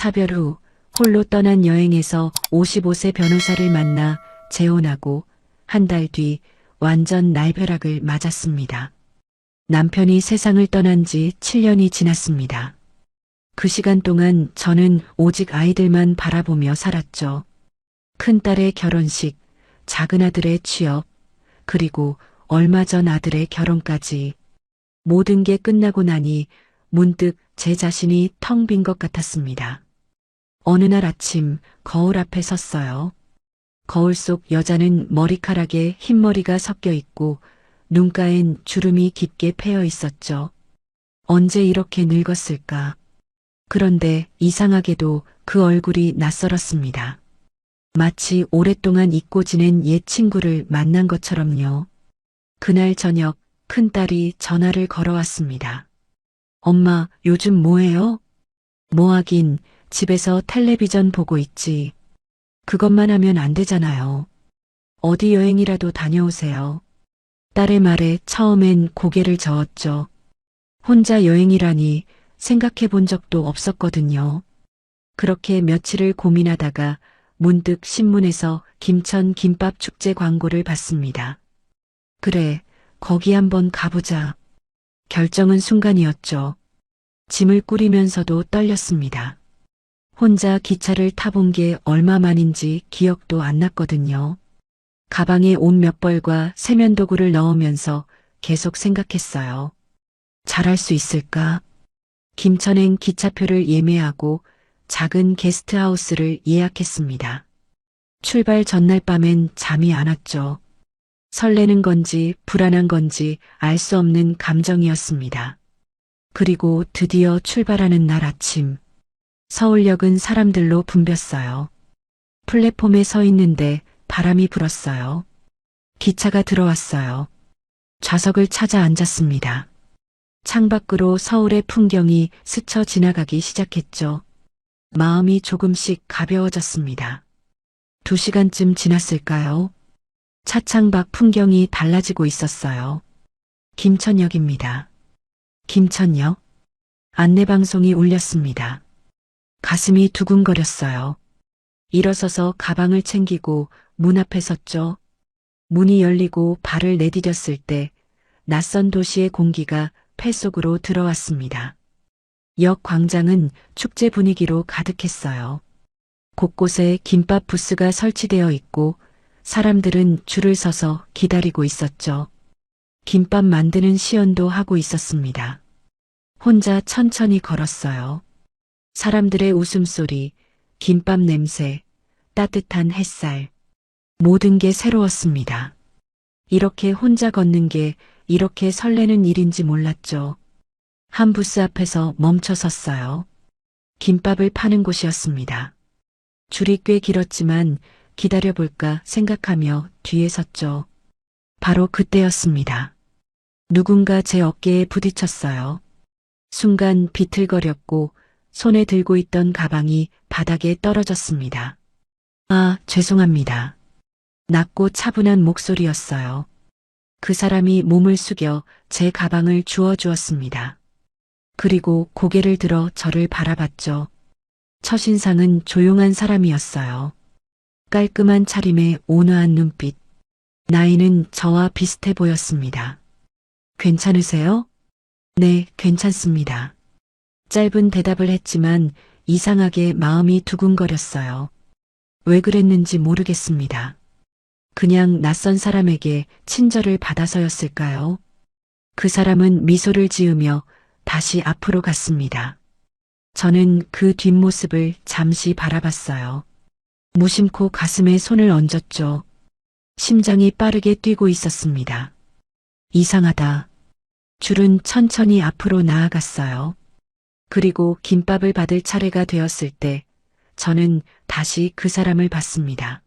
사별 후 홀로 떠난 여행에서 55세 변호사를 만나 재혼하고 한 달 뒤 완전 날벼락을 맞았습니다. 남편이 세상을 떠난 지 7년이 지났습니다. 그 시간 동안 저는 오직 아이들만 바라보며 살았죠. 큰딸의 결혼식, 작은아들의 취업, 그리고 얼마 전 아들의 결혼까지. 모든 게 끝나고 나니 문득 제 자신이 텅 빈 것 같았습니다. 어느 날 아침 거울 앞에 섰어요. 거울 속 여자는 머리카락에 흰머리가 섞여 있고 눈가엔 주름이 깊게 패여 있었죠. 언제 이렇게 늙었을까? 그런데 이상하게도 그 얼굴이 낯설었습니다. 마치 오랫동안 잊고 지낸 옛 친구를 만난 것처럼요. 그날 저녁 큰딸이 전화를 걸어왔습니다. 엄마, 요즘 뭐해요? 뭐 하긴, 집에서 텔레비전 보고 있지. 그것만 하면 안 되잖아요. 어디 여행이라도 다녀오세요. 딸의 말에 처음엔 고개를 저었죠. 혼자 여행이라니 생각해 본 적도 없었거든요. 그렇게 며칠을 고민하다가 문득 신문에서 김천 김밥 축제 광고를 봤습니다. 그래, 거기 한번 가보자. 결정은 순간이었죠. 짐을 꾸리면서도 떨렸습니다. 혼자 기차를 타본 게 얼마만인지 기억도 안 났거든요. 가방에 옷 몇 벌과 세면도구를 넣으면서 계속 생각했어요. 잘할 수 있을까? 김천행 기차표를 예매하고 작은 게스트하우스를 예약했습니다. 출발 전날 밤엔 잠이 안 왔죠. 설레는 건지 불안한 건지 알 수 없는 감정이었습니다. 그리고 드디어 출발하는 날 아침. 서울역은 사람들로 붐볐어요. 플랫폼에 서 있는데 바람이 불었어요. 기차가 들어왔어요. 좌석을 찾아 앉았습니다. 창밖으로 서울의 풍경이 스쳐 지나가기 시작했죠. 마음이 조금씩 가벼워졌습니다. 2시간쯤 지났을까요? 차창 밖 풍경이 달라지고 있었어요. 김천역입니다. 김천역? 안내방송이 울렸습니다. 가슴이 두근거렸어요. 일어서서 가방을 챙기고 문 앞에 섰죠. 문이 열리고 발을 내디뎠을 때 낯선 도시의 공기가 폐 속으로 들어왔습니다. 역 광장은 축제 분위기로 가득했어요. 곳곳에 김밥 부스가 설치되어 있고 사람들은 줄을 서서 기다리고 있었죠. 김밥 만드는 시연도 하고 있었습니다. 혼자 천천히 걸었어요. 사람들의 웃음소리, 김밥 냄새, 따뜻한 햇살. 모든 게 새로웠습니다. 이렇게 혼자 걷는 게 이렇게 설레는 일인지 몰랐죠. 한 부스 앞에서 멈춰 섰어요. 김밥을 파는 곳이었습니다. 줄이 꽤 길었지만 기다려볼까 생각하며 뒤에 섰죠. 바로 그때였습니다. 누군가 제 어깨에 부딪혔어요. 순간 비틀거렸고 손에 들고 있던 가방이 바닥에 떨어졌습니다. 아, 죄송합니다. 낮고 차분한 목소리였어요. 그 사람이 몸을 숙여 제 가방을 주워주었습니다. 그리고 고개를 들어 저를 바라봤죠. 첫인상은 조용한 사람이었어요. 깔끔한 차림에 온화한 눈빛. 나이는 저와 비슷해 보였습니다. 괜찮으세요? 네, 괜찮습니다. 짧은 대답을 했지만 이상하게 마음이 두근거렸어요. 왜 그랬는지 모르겠습니다. 그냥 낯선 사람에게 친절을 받아서였을까요? 그 사람은 미소를 지으며 다시 앞으로 갔습니다. 저는 그 뒷모습을 잠시 바라봤어요. 무심코 가슴에 손을 얹었죠. 심장이 빠르게 뛰고 있었습니다. 이상하다. 줄은 천천히 앞으로 나아갔어요. 그리고 김밥을 받을 차례가 되었을 때 저는 다시 그 사람을 봤습니다.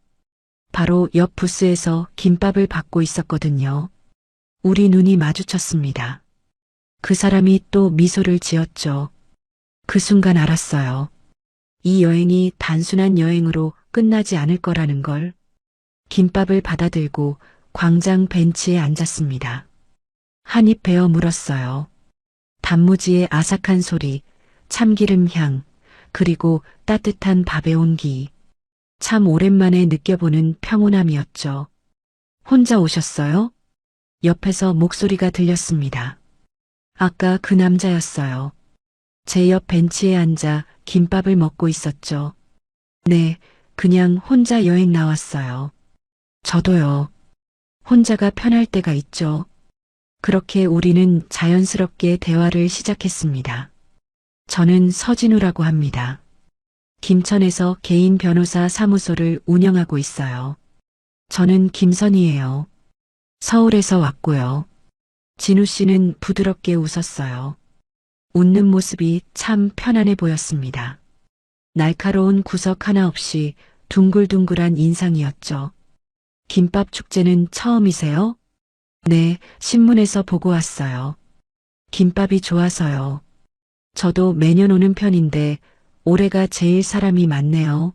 바로 옆 부스에서 김밥을 받고 있었거든요. 우리 눈이 마주쳤습니다. 그 사람이 또 미소를 지었죠. 그 순간 알았어요. 이 여행이 단순한 여행으로 끝나지 않을 거라는 걸. 김밥을 받아들고 광장 벤치에 앉았습니다. 한입 베어 물었어요. 단무지의 아삭한 소리, 참기름 향, 그리고 따뜻한 밥의 온기. 참 오랜만에 느껴보는 평온함이었죠. 혼자 오셨어요? 옆에서 목소리가 들렸습니다. 아까 그 남자였어요. 제 옆 벤치에 앉아 김밥을 먹고 있었죠. 네, 그냥 혼자 여행 나왔어요. 저도요. 혼자가 편할 때가 있죠. 그렇게 우리는 자연스럽게 대화를 시작했습니다. 저는 서진우라고 합니다. 김천에서 개인 변호사 사무소를 운영하고 있어요. 저는 김선희예요. 서울에서 왔고요. 진우 씨는 부드럽게 웃었어요. 웃는 모습이 참 편안해 보였습니다. 날카로운 구석 하나 없이 둥글둥글한 인상이었죠. 김밥 축제는 처음이세요? 네, 신문에서 보고 왔어요. 김밥이 좋아서요. 저도 매년 오는 편인데 올해가 제일 사람이 많네요.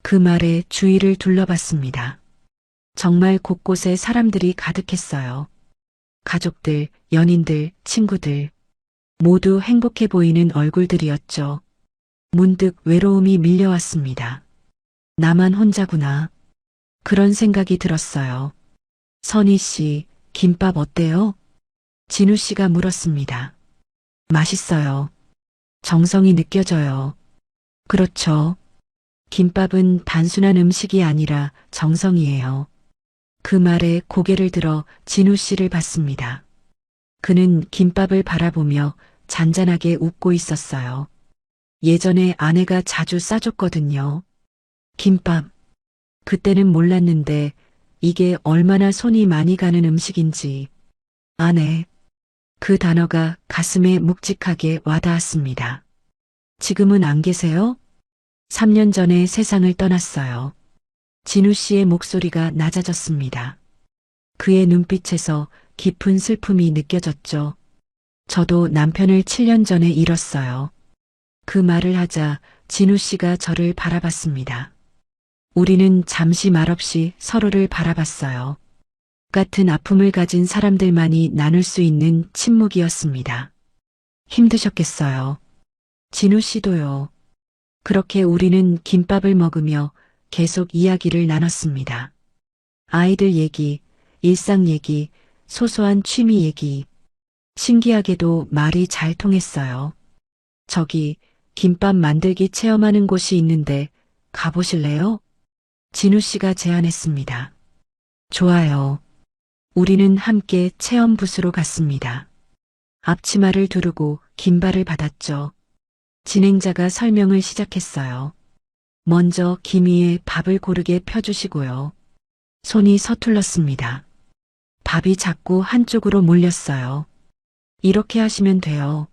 그 말에 주위를 둘러봤습니다. 정말 곳곳에 사람들이 가득했어요. 가족들, 연인들, 친구들. 모두 행복해 보이는 얼굴들이었죠. 문득 외로움이 밀려왔습니다. 나만 혼자구나. 그런 생각이 들었어요. 선희 씨, 김밥 어때요? 진우 씨가 물었습니다. 맛있어요. 정성이 느껴져요. 그렇죠. 김밥은 단순한 음식이 아니라 정성이에요. 그 말에 고개를 들어 진우 씨를 봤습니다. 그는 김밥을 바라보며 잔잔하게 웃고 있었어요. 예전에 아내가 자주 싸줬거든요. 김밥. 그때는 몰랐는데 이게 얼마나 손이 많이 가는 음식인지. 아내. 그 단어가 가슴에 묵직하게 와닿았습니다. 지금은 안 계세요? 3년 전에 세상을 떠났어요. 진우 씨의 목소리가 낮아졌습니다. 그의 눈빛에서 깊은 슬픔이 느껴졌죠. 저도 남편을 7년 전에 잃었어요. 그 말을 하자 진우 씨가 저를 바라봤습니다. 우리는 잠시 말없이 서로를 바라봤어요. 같은 아픔을 가진 사람들만이 나눌 수 있는 침묵이었습니다. 힘드셨겠어요. 진우 씨도요. 그렇게 우리는 김밥을 먹으며 계속 이야기를 나눴습니다. 아이들 얘기, 일상 얘기, 소소한 취미 얘기. 신기하게도 말이 잘 통했어요. 저기 김밥 만들기 체험하는 곳이 있는데 가보실래요? 진우 씨가 제안했습니다. 좋아요. 우리는 함께 체험 부스로 갔습니다. 앞치마를 두르고 긴발을 받았죠. 진행자가 설명을 시작했어요. 먼저 김 위에 밥을 고르게 펴주시고요. 손이 서툴렀습니다. 밥이 자꾸 한쪽으로 몰렸어요. 이렇게 하시면 돼요.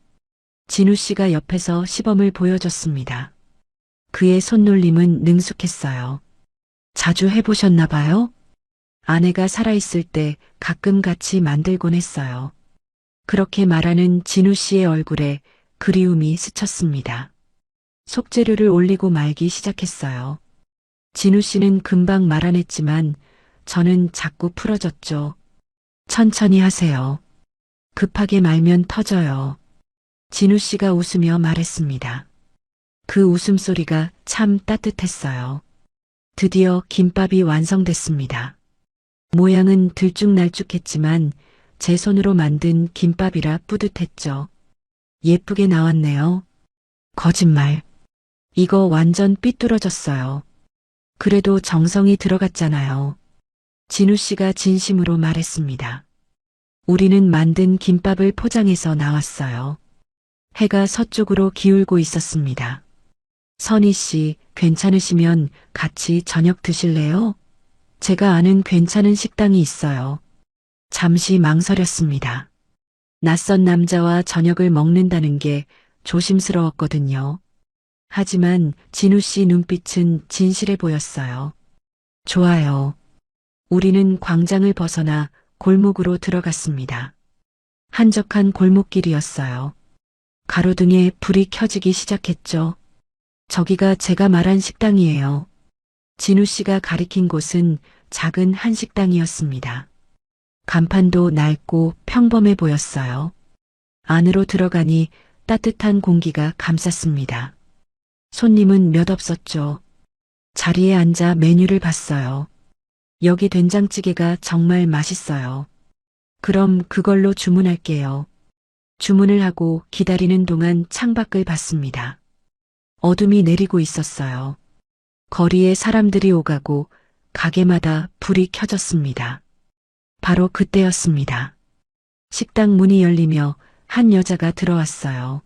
진우 씨가 옆에서 시범을 보여줬습니다. 그의 손놀림은 능숙했어요. 자주 해보셨나 봐요? 아내가 살아있을 때 가끔 같이 만들곤 했어요. 그렇게 말하는 진우 씨의 얼굴에 그리움이 스쳤습니다. 속재료를 올리고 말기 시작했어요. 진우 씨는 금방 말아냈지만 저는 자꾸 풀어졌죠. 천천히 하세요. 급하게 말면 터져요. 진우 씨가 웃으며 말했습니다. 그 웃음소리가 참 따뜻했어요. 드디어 김밥이 완성됐습니다. 모양은 들쭉날쭉했지만 제 손으로 만든 김밥이라 뿌듯했죠. 예쁘게 나왔네요. 거짓말. 이거 완전 삐뚤어졌어요. 그래도 정성이 들어갔잖아요. 진우 씨가 진심으로 말했습니다. 우리는 만든 김밥을 포장해서 나왔어요. 해가 서쪽으로 기울고 있었습니다. 선희 씨, 괜찮으시면 같이 저녁 드실래요? 제가 아는 괜찮은 식당이 있어요. 잠시 망설였습니다. 낯선 남자와 저녁을 먹는다는 게 조심스러웠거든요. 하지만 진우 씨 눈빛은 진실해 보였어요. 좋아요. 우리는 광장을 벗어나 골목으로 들어갔습니다. 한적한 골목길이었어요. 가로등에 불이 켜지기 시작했죠. 저기가 제가 말한 식당이에요. 진우 씨가 가리킨 곳은 작은 한식당이었습니다. 간판도 낡고 평범해 보였어요. 안으로 들어가니 따뜻한 공기가 감쌌습니다. 손님은 몇 없었죠. 자리에 앉아 메뉴를 봤어요. 여기 된장찌개가 정말 맛있어요. 그럼 그걸로 주문할게요. 주문을 하고 기다리는 동안 창밖을 봤습니다. 어둠이 내리고 있었어요. 거리에 사람들이 오가고 가게마다 불이 켜졌습니다. 바로 그때였습니다. 식당 문이 열리며 한 여자가 들어왔어요.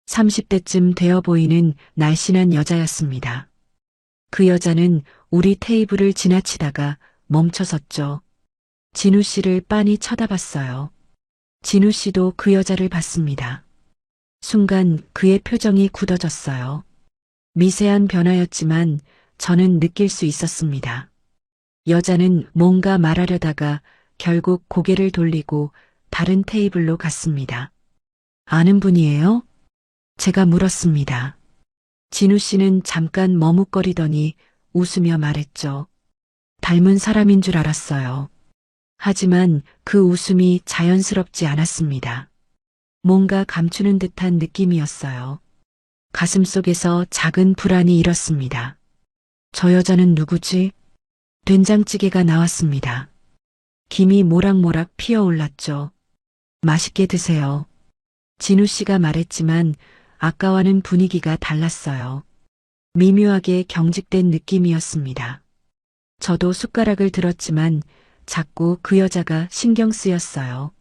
30대쯤 되어 보이는 날씬한 여자였습니다. 그 여자는 우리 테이블을 지나치다가 멈춰섰죠. 진우 씨를 빤히 쳐다봤어요. 진우 씨도 그 여자를 봤습니다. 순간 그의 표정이 굳어졌어요. 미세한 변화였지만 저는 느낄 수 있었습니다. 여자는 뭔가 말하려다가 결국 고개를 돌리고 다른 테이블로 갔습니다. 아는 분이에요? 제가 물었습니다. 진우 씨는 잠깐 머뭇거리더니 웃으며 말했죠. 닮은 사람인 줄 알았어요. 하지만 그 웃음이 자연스럽지 않았습니다. 뭔가 감추는 듯한 느낌이었어요. 가슴속에서 작은 불안이 일었습니다. 저 여자는 누구지? 된장찌개가 나왔습니다. 김이 모락모락 피어올랐죠. 맛있게 드세요. 진우 씨가 말했지만 아까와는 분위기가 달랐어요. 미묘하게 경직된 느낌이었습니다. 저도 숟가락을 들었지만 자꾸 그 여자가 신경 쓰였어요.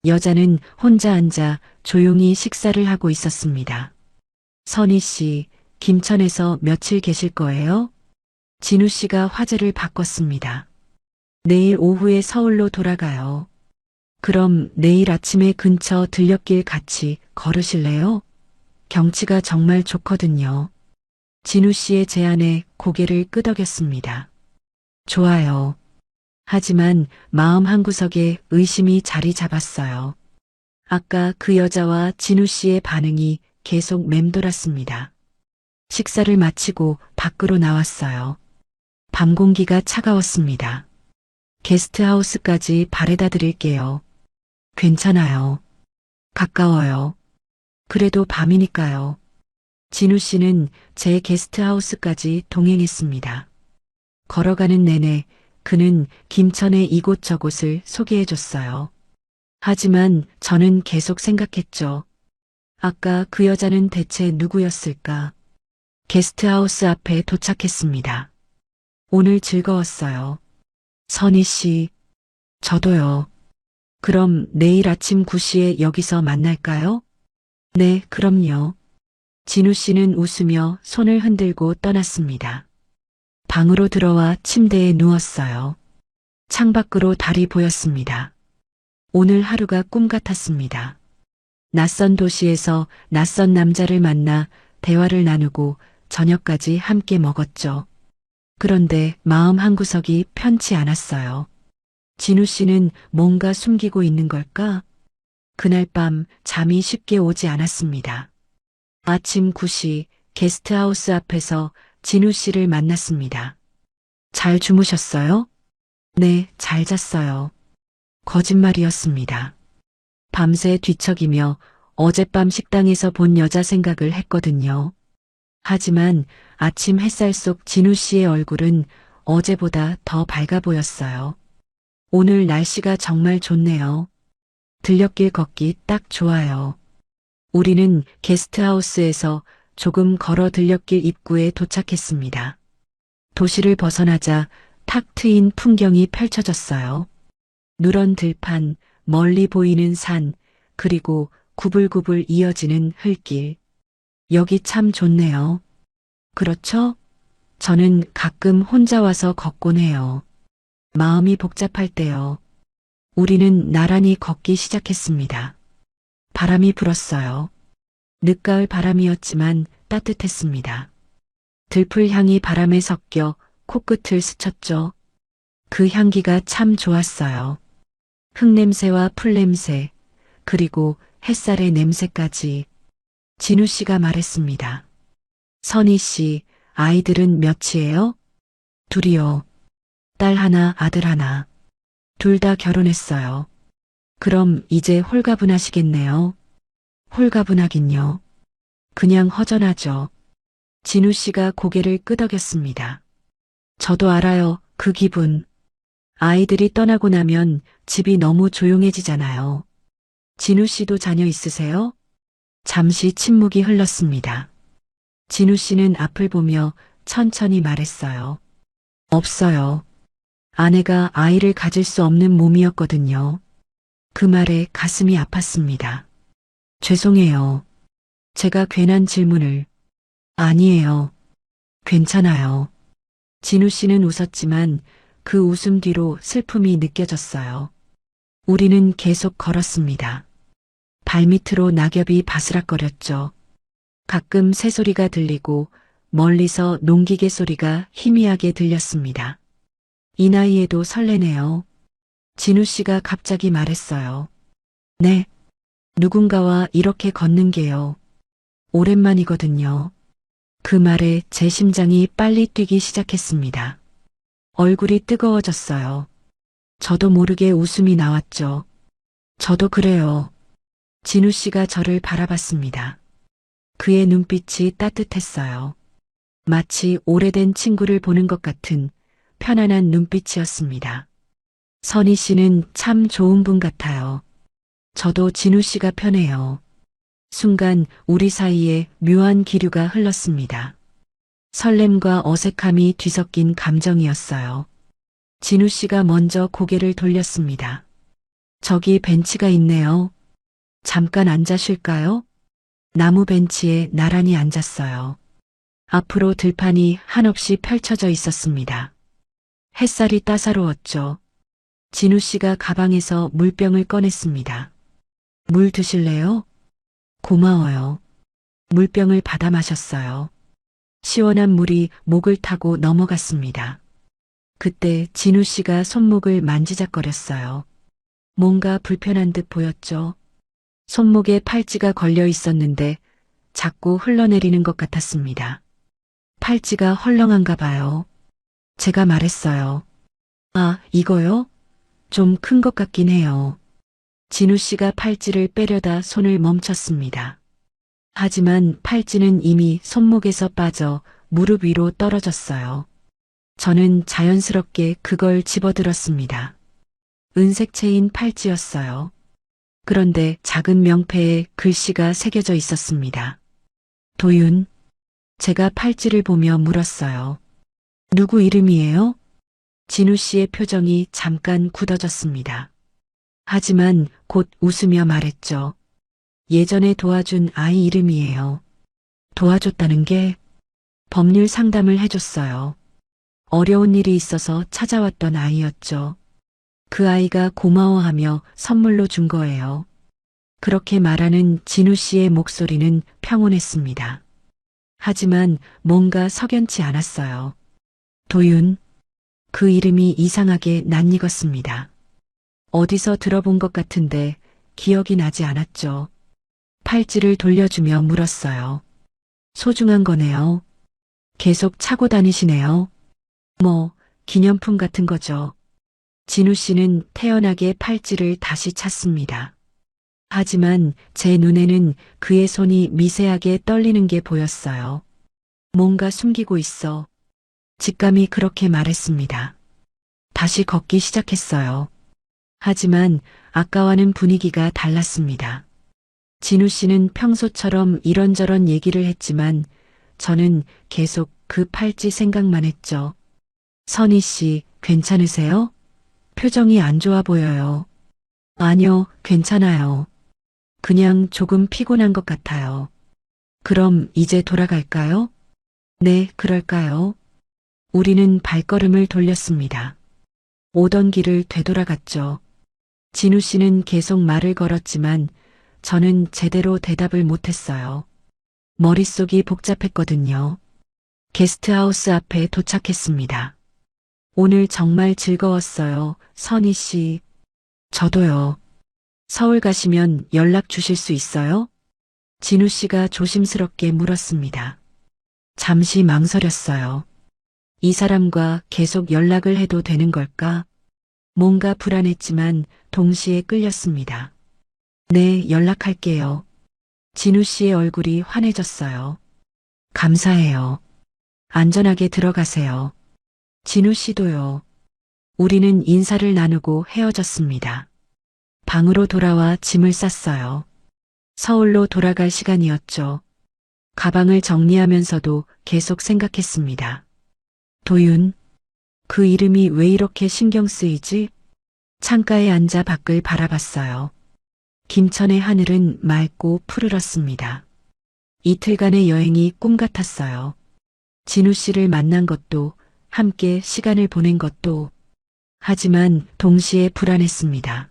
여자는 혼자 앉아 조용히 식사를 하고 있었습니다. 선희 씨, 김천에서 며칠 계실 거예요? 진우 씨가 화제를 바꿨습니다. 내일 오후에 서울로 돌아가요. 그럼 내일 아침에 근처 들녘길 같이 걸으실래요? 경치가 정말 좋거든요. 진우 씨의 제안에 고개를 끄덕였습니다. 좋아요. 하지만 마음 한구석에 의심이 자리 잡았어요. 아까 그 여자와 진우 씨의 반응이 계속 맴돌았습니다. 식사를 마치고 밖으로 나왔어요. 밤 공기가 차가웠습니다. 게스트하우스까지 바래다 드릴게요. 괜찮아요. 가까워요. 그래도 밤이니까요. 진우 씨는 제 게스트하우스까지 동행했습니다. 걸어가는 내내 그는 김천의 이곳저곳을 소개해줬어요. 하지만 저는 계속 생각했죠. 아까 그 여자는 대체 누구였을까? 게스트하우스 앞에 도착했습니다. 오늘 즐거웠어요. 선희 씨, 저도요. 그럼 내일 아침 9시에 여기서 만날까요? 네, 그럼요. 진우 씨는 웃으며 손을 흔들고 떠났습니다. 방으로 들어와 침대에 누웠어요. 창밖으로 달이 보였습니다. 오늘 하루가 꿈 같았습니다. 낯선 도시에서 낯선 남자를 만나 대화를 나누고 저녁까지 함께 먹었죠. 그런데 마음 한구석이 편치 않았어요. 진우 씨는 뭔가 숨기고 있는 걸까? 그날 밤 잠이 쉽게 오지 않았습니다. 아침 9시 게스트하우스 앞에서 진우 씨를 만났습니다. 잘 주무셨어요? 네, 잘 잤어요. 거짓말이었습니다. 밤새 뒤척이며 어젯밤 식당에서 본 여자 생각을 했거든요. 하지만 아침 햇살 속 진우 씨의 얼굴은 어제보다 더 밝아 보였어요. 오늘 날씨가 정말 좋네요. 들녘길 걷기 딱 좋아요. 우리는 게스트하우스에서 조금 걸어 들녘길 입구에 도착했습니다. 도시를 벗어나자 탁 트인 풍경이 펼쳐졌어요. 누런 들판, 멀리 보이는 산, 그리고 구불구불 이어지는 흙길. 여기 참 좋네요. 그렇죠? 저는 가끔 혼자 와서 걷곤 해요. 마음이 복잡할 때요. 우리는 나란히 걷기 시작했습니다. 바람이 불었어요. 늦가을 바람이었지만 따뜻했습니다. 들풀 향이 바람에 섞여 코끝을 스쳤죠. 그 향기가 참 좋았어요. 흙냄새와 풀냄새, 그리고 햇살의 냄새까지. 진우 씨가 말했습니다. 선희 씨, 아이들은 몇이에요? 둘이요. 딸 하나, 아들 하나. 둘 다 결혼했어요. 그럼 이제 홀가분하시겠네요. 홀가분하긴요. 그냥 허전하죠. 진우 씨가 고개를 끄덕였습니다. 저도 알아요, 그 기분. 아이들이 떠나고 나면 집이 너무 조용해지잖아요. 진우 씨도 자녀 있으세요? 잠시 침묵이 흘렀습니다. 진우 씨는 앞을 보며 천천히 말했어요. 없어요. 아내가 아이를 가질 수 없는 몸이었거든요. 그 말에 가슴이 아팠습니다. 죄송해요. 제가 괜한 질문을. 아니에요. 괜찮아요. 진우 씨는 웃었지만 그 웃음 뒤로 슬픔이 느껴졌어요. 우리는 계속 걸었습니다. 발밑으로 낙엽이 바스락거렸죠. 가끔 새소리가 들리고 멀리서 농기계 소리가 희미하게 들렸습니다. 이 나이에도 설레네요. 진우 씨가 갑자기 말했어요. 네. 누군가와 이렇게 걷는 게요. 오랜만이거든요. 그 말에 제 심장이 빨리 뛰기 시작했습니다. 얼굴이 뜨거워졌어요. 저도 모르게 웃음이 나왔죠. 저도 그래요. 진우 씨가 저를 바라봤습니다. 그의 눈빛이 따뜻했어요. 마치 오래된 친구를 보는 것 같은 편안한 눈빛이었습니다. 선희 씨는 참 좋은 분 같아요. 저도 진우 씨가 편해요. 순간 우리 사이에 묘한 기류가 흘렀습니다. 설렘과 어색함이 뒤섞인 감정이었어요. 진우 씨가 먼저 고개를 돌렸습니다. 저기 벤치가 있네요. 잠깐 앉아 쉴까요? 나무 벤치에 나란히 앉았어요. 앞으로 들판이 한없이 펼쳐져 있었습니다. 햇살이 따사로웠죠. 진우 씨가 가방에서 물병을 꺼냈습니다. 물 드실래요? 고마워요. 물병을 받아 마셨어요. 시원한 물이 목을 타고 넘어갔습니다. 그때 진우 씨가 손목을 만지작거렸어요. 뭔가 불편한 듯 보였죠. 손목에 팔찌가 걸려 있었는데 자꾸 흘러내리는 것 같았습니다. 팔찌가 헐렁한가 봐요. 제가 말했어요. 아, 이거요? 좀 큰 것 같긴 해요. 진우 씨가 팔찌를 빼려다 손을 멈췄습니다. 하지만 팔찌는 이미 손목에서 빠져 무릎 위로 떨어졌어요. 저는 자연스럽게 그걸 집어들었습니다. 은색 체인 팔찌였어요. 그런데 작은 명패에 글씨가 새겨져 있었습니다. 도윤. 제가 팔찌를 보며 물었어요. 누구 이름이에요? 진우 씨의 표정이 잠깐 굳어졌습니다. 하지만 곧 웃으며 말했죠. 예전에 도와준 아이 이름이에요. 도와줬다는 게 법률 상담을 해줬어요. 어려운 일이 있어서 찾아왔던 아이였죠. 그 아이가 고마워하며 선물로 준 거예요. 그렇게 말하는 진우 씨의 목소리는 평온했습니다. 하지만 뭔가 석연치 않았어요. 도윤. 그 이름이 이상하게 낯익었습니다. 어디서 들어본 것 같은데 기억이 나지 않았죠. 팔찌를 돌려주며 물었어요. 소중한 거네요. 계속 차고 다니시네요. 뭐, 기념품 같은 거죠. 진우 씨는 태연하게 팔찌를 다시 찼습니다. 하지만 제 눈에는 그의 손이 미세하게 떨리는 게 보였어요. 뭔가 숨기고 있어. 직감이 그렇게 말했습니다. 다시 걷기 시작했어요. 하지만 아까와는 분위기가 달랐습니다. 진우 씨는 평소처럼 이런저런 얘기를 했지만 저는 계속 그 팔찌 생각만 했죠. 선희 씨, 괜찮으세요? 표정이 안 좋아 보여요. 아니요, 괜찮아요. 그냥 조금 피곤한 것 같아요. 그럼 이제 돌아갈까요? 네, 그럴까요? 우리는 발걸음을 돌렸습니다. 오던 길을 되돌아갔죠. 진우 씨는 계속 말을 걸었지만 저는 제대로 대답을 못했어요. 머릿속이 복잡했거든요. 게스트하우스 앞에 도착했습니다. 오늘 정말 즐거웠어요, 선희 씨. 저도요. 서울 가시면 연락 주실 수 있어요? 진우 씨가 조심스럽게 물었습니다. 잠시 망설였어요. 이 사람과 계속 연락을 해도 되는 걸까? 뭔가 불안했지만 동시에 끌렸습니다. 네, 연락할게요. 진우 씨의 얼굴이 환해졌어요. 감사해요. 안전하게 들어가세요. 진우 씨도요. 우리는 인사를 나누고 헤어졌습니다. 방으로 돌아와 짐을 쌌어요. 서울로 돌아갈 시간이었죠. 가방을 정리하면서도 계속 생각했습니다. 도윤, 그 이름이 왜 이렇게 신경 쓰이지? 창가에 앉아 밖을 바라봤어요. 김천의 하늘은 맑고 푸르렀습니다. 이틀간의 여행이 꿈 같았어요. 진우 씨를 만난 것도, 함께 시간을 보낸 것도, 하지만 동시에 불안했습니다.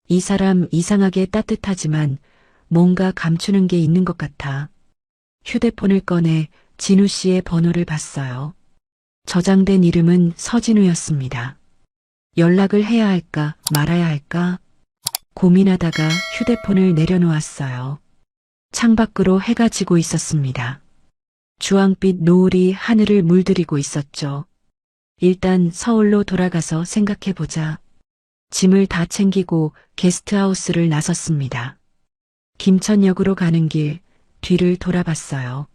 이 사람 이상하게 따뜻하지만 뭔가 감추는 게 있는 것 같아. 휴대폰을 꺼내 진우 씨의 번호를 봤어요. 저장된 이름은 서진우였습니다. 연락을 해야 할까 말아야 할까 고민하다가 휴대폰을 내려놓았어요. 창밖으로 해가 지고 있었습니다. 주황빛 노을이 하늘을 물들이고 있었죠. 일단 서울로 돌아가서 생각해보자. 짐을 다 챙기고 게스트하우스를 나섰습니다. 김천역으로 가는 길, 뒤를 돌아봤어요.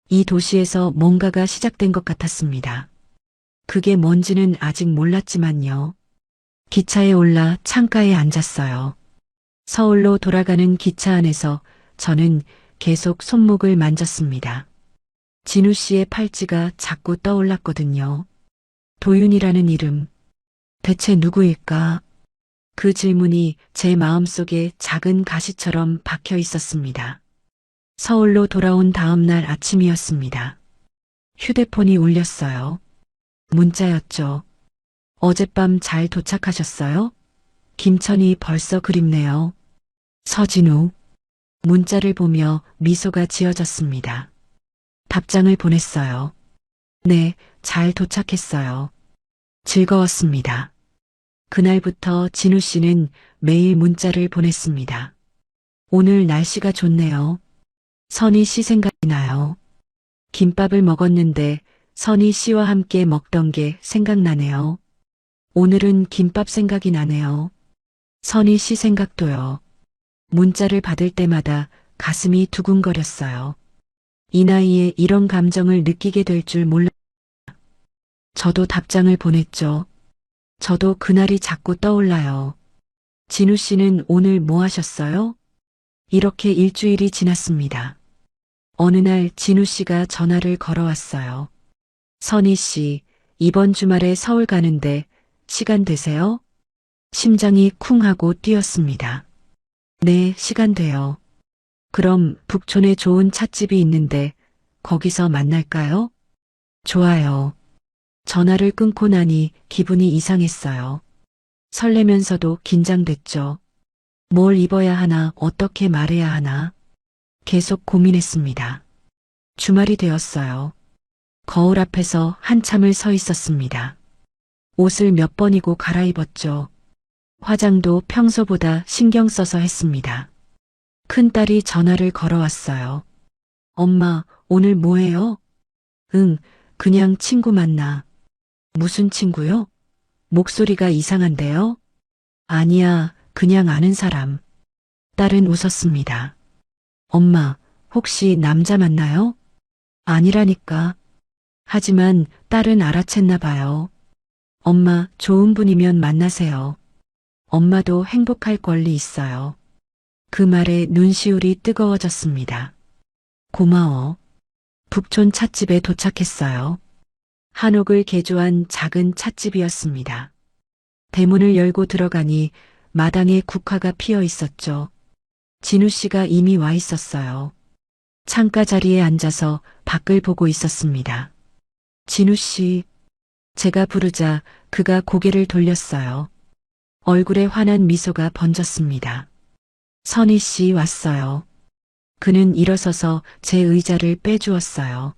이 도시에서 뭔가가 시작된 것 같았습니다. 그게 뭔지는 아직 몰랐지만요. 기차에 올라 창가에 앉았어요. 서울로 돌아가는 기차 안에서 저는 계속 손목을 만졌습니다. 진우 씨의 팔찌가 자꾸 떠올랐거든요. 도윤이라는 이름, 대체 누구일까? 그 질문이 제 마음속에 작은 가시처럼 박혀 있었습니다. 서울로 돌아온 다음 날 아침이었습니다. 휴대폰이 울렸어요. 문자였죠. 어젯밤 잘 도착하셨어요? 김천이 벌써 그립네요. 서진우. 문자를 보며 미소가 지어졌습니다. 답장을 보냈어요. 네, 잘 도착했어요. 즐거웠습니다. 그날부터 진우 씨는 매일 문자를 보냈습니다. 오늘 날씨가 좋네요. 선희 씨 생각이 나요. 김밥을 먹었는데 선희 씨와 함께 먹던 게 생각나네요. 오늘은 김밥 생각이 나네요. 선희 씨 생각도요. 문자를 받을 때마다 가슴이 두근거렸어요. 이 나이에 이런 감정을 느끼게 될 줄 몰랐어요. 저도 답장을 보냈죠. 저도 그날이 자꾸 떠올라요. 진우 씨는 오늘 뭐 하셨어요? 이렇게 일주일이 지났습니다. 어느 날 진우 씨가 전화를 걸어왔어요. 선희 씨, 이번 주말에 서울 가는데 시간 되세요? 심장이 쿵 하고 뛰었습니다. 네, 시간 돼요. 그럼 북촌에 좋은 찻집이 있는데 거기서 만날까요? 좋아요. 전화를 끊고 나니 기분이 이상했어요. 설레면서도 긴장됐죠. 뭘 입어야 하나, 어떻게 말해야 하나. 계속 고민했습니다. 주말이 되었어요. 거울 앞에서 한참을 서 있었습니다. 옷을 몇 번이고 갈아입었죠. 화장도 평소보다 신경 써서 했습니다. 큰딸이 전화를 걸어왔어요. 엄마, 오늘 뭐해요? 응, 그냥 친구 만나. 무슨 친구요? 목소리가 이상한데요? 아니야, 그냥 아는 사람. 딸은 웃었습니다. 엄마, 혹시 남자 만나요? 아니라니까. 하지만 딸은 알아챘나 봐요. 엄마, 좋은 분이면 만나세요. 엄마도 행복할 권리 있어요. 그 말에 눈시울이 뜨거워졌습니다. 고마워. 북촌 찻집에 도착했어요. 한옥을 개조한 작은 찻집이었습니다. 대문을 열고 들어가니 마당에 국화가 피어 있었죠. 진우 씨가 이미 와 있었어요. 창가 자리에 앉아서 밖을 보고 있었습니다. 진우 씨, 제가 부르자 그가 고개를 돌렸어요. 얼굴에 환한 미소가 번졌습니다. 선희 씨 왔어요. 그는 일어서서 제 의자를 빼주었어요.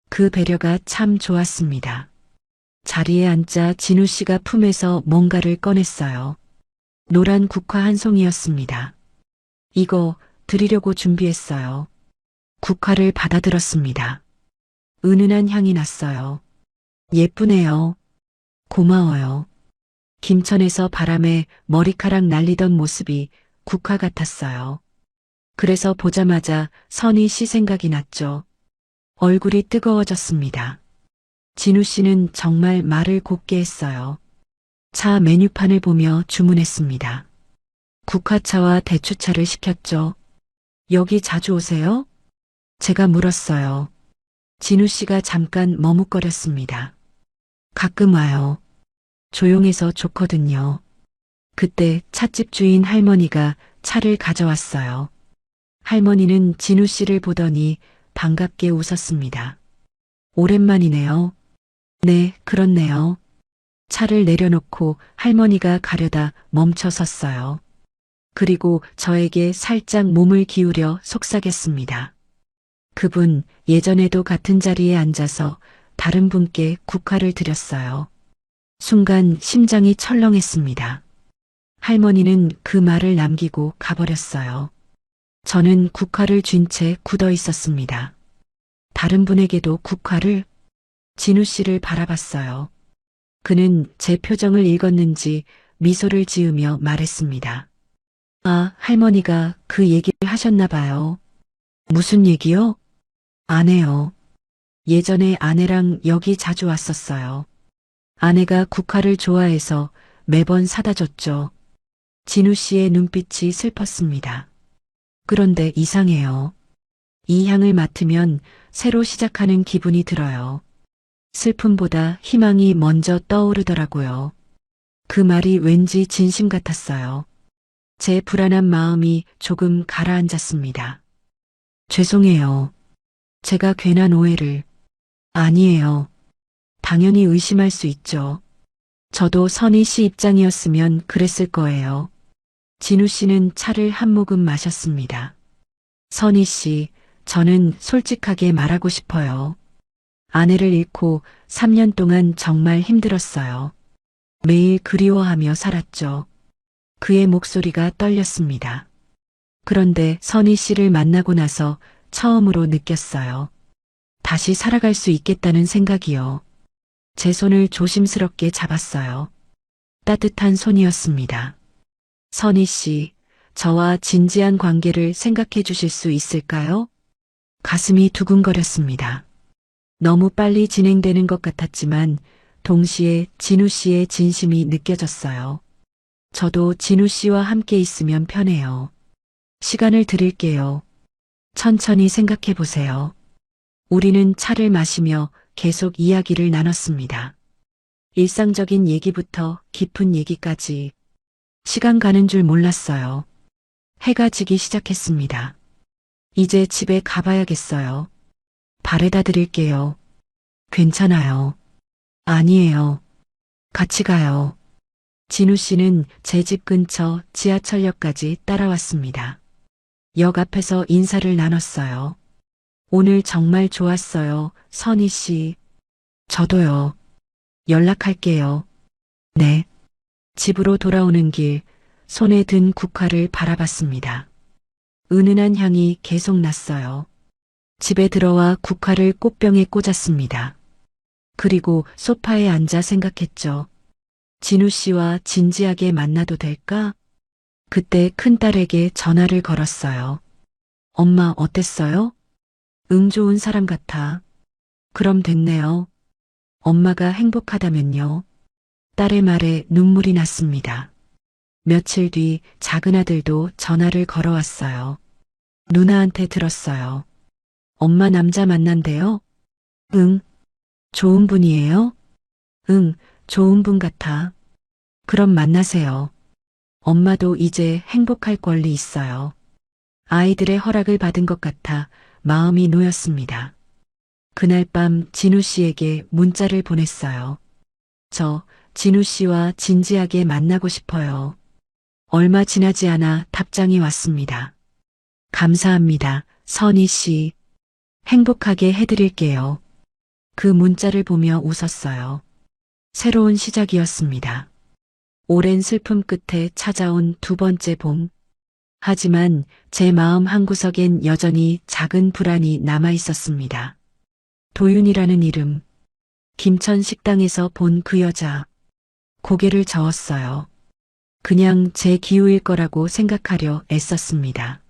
그 배려가 참 좋았습니다. 자리에 앉자 진우 씨가 품에서 뭔가를 꺼냈어요. 노란 국화 한 송이였습니다. 이거 드리려고 준비했어요. 국화를 받아들었습니다. 은은한 향이 났어요. 예쁘네요. 고마워요. 김천에서 바람에 머리카락 날리던 모습이 국화 같았어요. 그래서 보자마자 선희 씨 생각이 났죠. 얼굴이 뜨거워졌습니다. 진우 씨는 정말 말을 곱게 했어요. 차 메뉴판을 보며 주문했습니다. 국화차와 대추차를 시켰죠. 여기 자주 오세요? 제가 물었어요. 진우 씨가 잠깐 머뭇거렸습니다. 가끔 와요. 조용해서 좋거든요. 그때 찻집 주인 할머니가 차를 가져왔어요. 할머니는 진우 씨를 보더니 반갑게 웃었습니다. 오랜만이네요. 네, 그렇네요. 차를 내려놓고 할머니가 가려다 멈춰 섰어요. 그리고 저에게 살짝 몸을 기울여 속삭였습니다. 그분 예전에도 같은 자리에 앉아서 다른 분께 국화를 드렸어요. 순간 심장이 철렁했습니다. 할머니는 그 말을 남기고 가버렸어요. 저는 국화를 쥔 채 굳어 있었습니다. 다른 분에게도 국화를? 진우 씨를 바라봤어요. 그는 제 표정을 읽었는지 미소를 지으며 말했습니다. 아, 할머니가 그 얘기를 하셨나 봐요. 무슨 얘기요? 아내요. 예전에 아내랑 여기 자주 왔었어요. 아내가 국화를 좋아해서 매번 사다 줬죠. 진우 씨의 눈빛이 슬펐습니다. 그런데 이상해요. 이 향을 맡으면 새로 시작하는 기분이 들어요. 슬픔보다 희망이 먼저 떠오르더라고요. 그 말이 왠지 진심 같았어요. 제 불안한 마음이 조금 가라앉았습니다. 죄송해요. 제가 괜한 오해를. 아니에요. 당연히 의심할 수 있죠. 저도 선희 씨 입장이었으면 그랬을 거예요. 진우 씨는 차를 한 모금 마셨습니다. 선희 씨, 저는 솔직하게 말하고 싶어요. 아내를 잃고 3년 동안 정말 힘들었어요. 매일 그리워하며 살았죠. 그의 목소리가 떨렸습니다. 그런데 선희 씨를 만나고 나서 처음으로 느꼈어요. 다시 살아갈 수 있겠다는 생각이요. 제 손을 조심스럽게 잡았어요. 따뜻한 손이었습니다. 선희 씨, 저와 진지한 관계를 생각해 주실 수 있을까요? 가슴이 두근거렸습니다. 너무 빨리 진행되는 것 같았지만 동시에 진우 씨의 진심이 느껴졌어요. 저도 진우 씨와 함께 있으면 편해요. 시간을 드릴게요. 천천히 생각해 보세요. 우리는 차를 마시며 계속 이야기를 나눴습니다. 일상적인 얘기부터 깊은 얘기까지. 시간 가는 줄 몰랐어요. 해가 지기 시작했습니다. 이제 집에 가봐야겠어요. 바래다 드릴게요. 괜찮아요. 아니에요. 같이 가요. 진우 씨는 제 집 근처 지하철역까지 따라왔습니다. 역 앞에서 인사를 나눴어요. 오늘 정말 좋았어요, 선희 씨. 저도요. 연락할게요. 네. 집으로 돌아오는 길, 손에 든 국화를 바라봤습니다. 은은한 향이 계속 났어요. 집에 들어와 국화를 꽃병에 꽂았습니다. 그리고 소파에 앉아 생각했죠. 진우 씨와 진지하게 만나도 될까? 그때 큰딸에게 전화를 걸었어요. 엄마 어땠어요? 응, 좋은 사람 같아. 그럼 됐네요. 엄마가 행복하다면요. 딸의 말에 눈물이 났습니다. 며칠 뒤 작은 아들도 전화를 걸어왔어요. 누나한테 들었어요. 엄마 남자 만난대요? 응. 좋은 분이에요? 응, 좋은 분 같아. 그럼 만나세요. 엄마도 이제 행복할 권리 있어요. 아이들의 허락을 받은 것 같아 마음이 놓였습니다. 그날 밤 진우 씨에게 문자를 보냈어요. 저 진우 씨와 진지하게 만나고 싶어요. 얼마 지나지 않아 답장이 왔습니다. 감사합니다, 선희 씨. 행복하게 해드릴게요. 그 문자를 보며 웃었어요. 새로운 시작이었습니다. 오랜 슬픔 끝에 찾아온 두 번째 봄. 하지만 제 마음 한구석엔 여전히 작은 불안이 남아 있었습니다. 도윤이라는 이름. 김천 식당에서 본 그 여자. 고개를 저었어요. 그냥 제 기우일 거라고 생각하려 애썼습니다.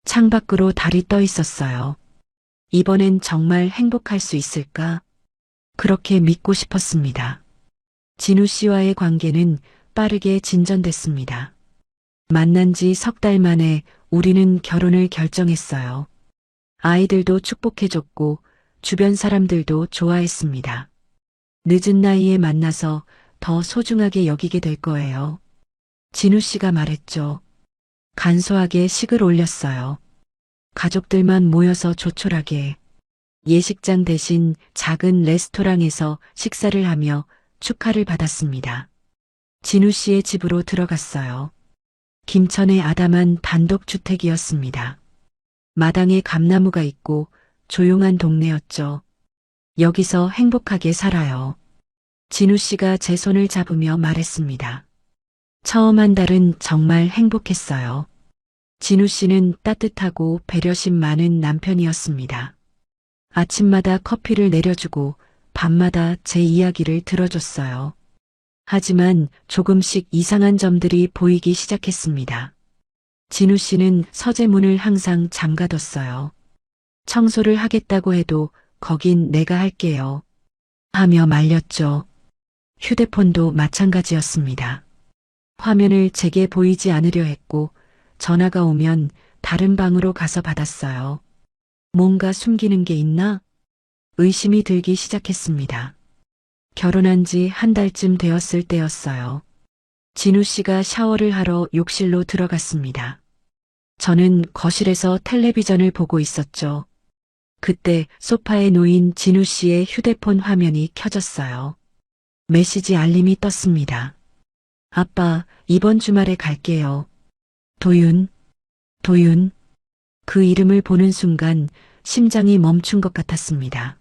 창밖으로 달이 떠 있었어요. 이번엔 정말 행복할 수 있을까? 그렇게 믿고 싶었습니다. 진우 씨와의 관계는 빠르게 진전됐습니다. 만난 지 석 달 만에 우리는 결혼을 결정했어요. 아이들도 축복해줬고 주변 사람들도 좋아했습니다. 늦은 나이에 만나서 더 소중하게 여기게 될 거예요. 진우 씨가 말했죠. 간소하게 식을 올렸어요. 가족들만 모여서 조촐하게 예식장 대신 작은 레스토랑에서 식사를 하며 축하를 받았습니다. 진우 씨의 집으로 들어갔어요. 김천의 아담한 단독주택이었습니다. 마당에 감나무가 있고 조용한 동네였죠. 여기서 행복하게 살아요. 진우 씨가 제 손을 잡으며 말했습니다. 처음 한 달은 정말 행복했어요. 진우 씨는 따뜻하고 배려심 많은 남편이었습니다. 아침마다 커피를 내려주고 밤마다 제 이야기를 들어줬어요. 하지만 조금씩 이상한 점들이 보이기 시작했습니다. 진우 씨는 서재문을 항상 잠가뒀어요. 청소를 하겠다고 해도 거긴 내가 할게요. 하며 말렸죠. 휴대폰도 마찬가지였습니다. 화면을 제게 보이지 않으려 했고 전화가 오면 다른 방으로 가서 받았어요. 뭔가 숨기는 게 있나? 의심이 들기 시작했습니다. 결혼한 지 한 달쯤 되었을 때였어요. 진우 씨가 샤워를 하러 욕실로 들어갔습니다. 저는 거실에서 텔레비전을 보고 있었죠. 그때 소파에 놓인 진우 씨의 휴대폰 화면이 켜졌어요. 메시지 알림이 떴습니다. 아빠, 이번 주말에 갈게요. 도윤. 그 이름을 보는 순간 심장이 멈춘 것 같았습니다.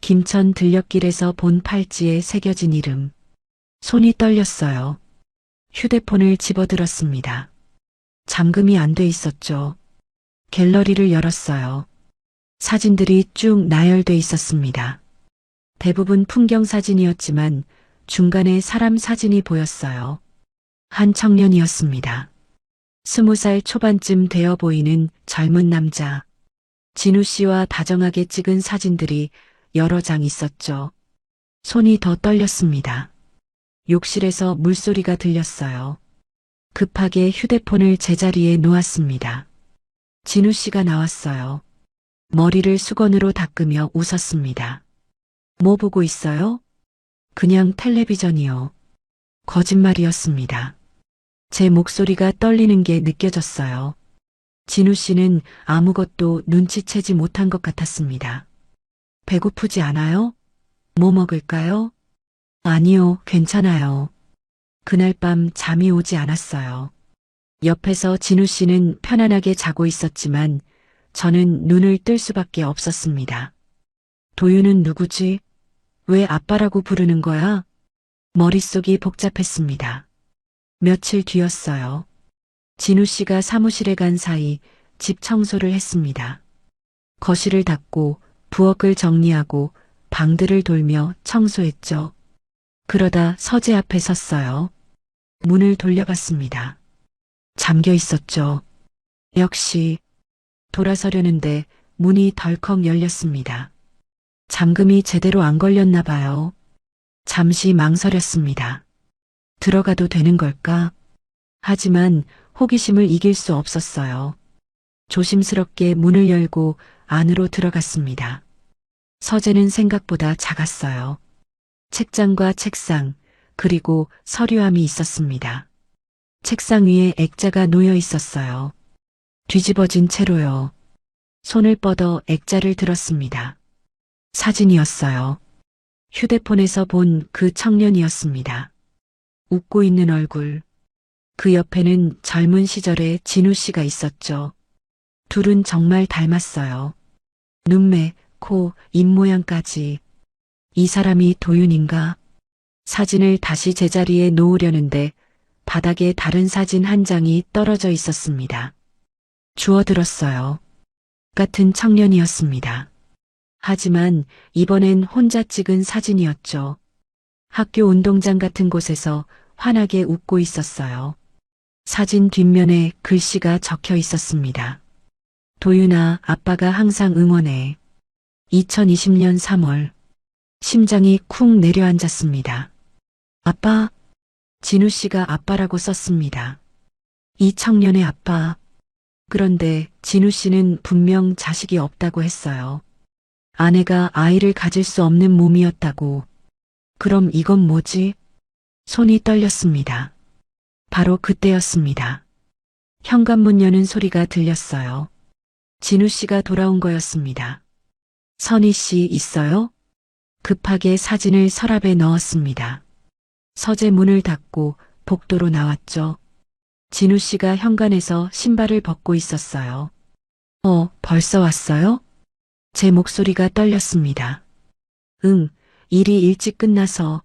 김천 들녘길에서 본 팔찌에 새겨진 이름. 손이 떨렸어요. 휴대폰을 집어들었습니다. 잠금이 안 돼 있었죠. 갤러리를 열었어요. 사진들이 쭉 나열돼 있었습니다. 대부분 풍경 사진이었지만 중간에 사람 사진이 보였어요. 한 청년이었습니다. 20살 초반쯤 되어 보이는 젊은 남자. 진우 씨와 다정하게 찍은 사진들이 여러 장 있었죠. 손이 더 떨렸습니다. 욕실에서 물소리가 들렸어요. 급하게 휴대폰을 제자리에 놓았습니다. 진우 씨가 나왔어요. 머리를 수건으로 닦으며 웃었습니다. 뭐 보고 있어요? 그냥 텔레비전이요. 거짓말이었습니다. 제 목소리가 떨리는 게 느껴졌어요. 진우 씨는 아무것도 눈치채지 못한 것 같았습니다. 배고프지 않아요? 뭐 먹을까요? 아니요, 괜찮아요. 그날 밤 잠이 오지 않았어요. 옆에서 진우 씨는 편안하게 자고 있었지만 저는 눈을 뜰 수밖에 없었습니다. 도윤은 누구지? 왜 아빠라고 부르는 거야? 머릿속이 복잡했습니다. 며칠 뒤였어요. 진우 씨가 사무실에 간 사이 집 청소를 했습니다. 거실을 닦고 부엌을 정리하고 방들을 돌며 청소했죠. 그러다 서재 앞에 섰어요. 문을 돌려봤습니다. 잠겨 있었죠. 역시 돌아서려는데 문이 덜컥 열렸습니다. 잠금이 제대로 안 걸렸나 봐요. 잠시 망설였습니다. 들어가도 되는 걸까? 하지만 호기심을 이길 수 없었어요. 조심스럽게 문을 열고 안으로 들어갔습니다. 서재는 생각보다 작았어요. 책장과 책상, 그리고 서류함이 있었습니다. 책상 위에 액자가 놓여 있었어요. 뒤집어진 채로요. 손을 뻗어 액자를 들었습니다. 사진이었어요. 휴대폰에서 본 그 청년이었습니다. 웃고 있는 얼굴. 그 옆에는 젊은 시절의 진우 씨가 있었죠. 둘은 정말 닮았어요. 눈매, 코, 입모양까지. 이 사람이 도윤인가? 사진을 다시 제자리에 놓으려는데 바닥에 다른 사진 한 장이 떨어져 있었습니다. 주워들었어요. 같은 청년이었습니다. 하지만 이번엔 혼자 찍은 사진이었죠. 학교 운동장 같은 곳에서 환하게 웃고 있었어요. 사진 뒷면에 글씨가 적혀 있었습니다. 도윤아, 아빠가 항상 응원해. 2020년 3월. 심장이 쿵 내려앉았습니다. 아빠. 진우 씨가 아빠라고 썼습니다. 이 청년의 아빠. 그런데 진우 씨는 분명 자식이 없다고 했어요. 아내가 아이를 가질 수 없는 몸이었다고. 그럼 이건 뭐지? 손이 떨렸습니다. 바로 그때였습니다. 현관문 여는 소리가 들렸어요. 진우 씨가 돌아온 거였습니다. 선희 씨 있어요? 급하게 사진을 서랍에 넣었습니다. 서재 문을 닫고 복도로 나왔죠. 진우 씨가 현관에서 신발을 벗고 있었어요. 벌써 왔어요? 제 목소리가 떨렸습니다. 응, 일이 일찍 끝나서.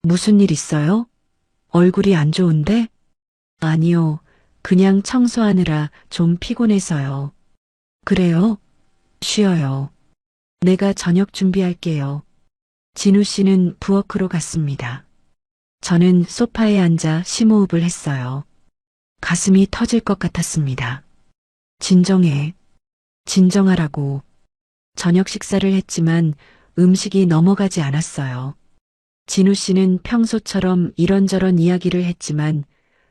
무슨 일 있어요? 얼굴이 안 좋은데? 아니요, 그냥 청소하느라 좀 피곤해서요. 그래요? 쉬어요. 내가 저녁 준비할게요. 진우 씨는 부엌으로 갔습니다. 저는 소파에 앉아 심호흡을 했어요. 가슴이 터질 것 같았습니다. 진정해. 진정하라고. 저녁 식사를 했지만 음식이 넘어가지 않았어요. 진우 씨는 평소처럼 이런저런 이야기를 했지만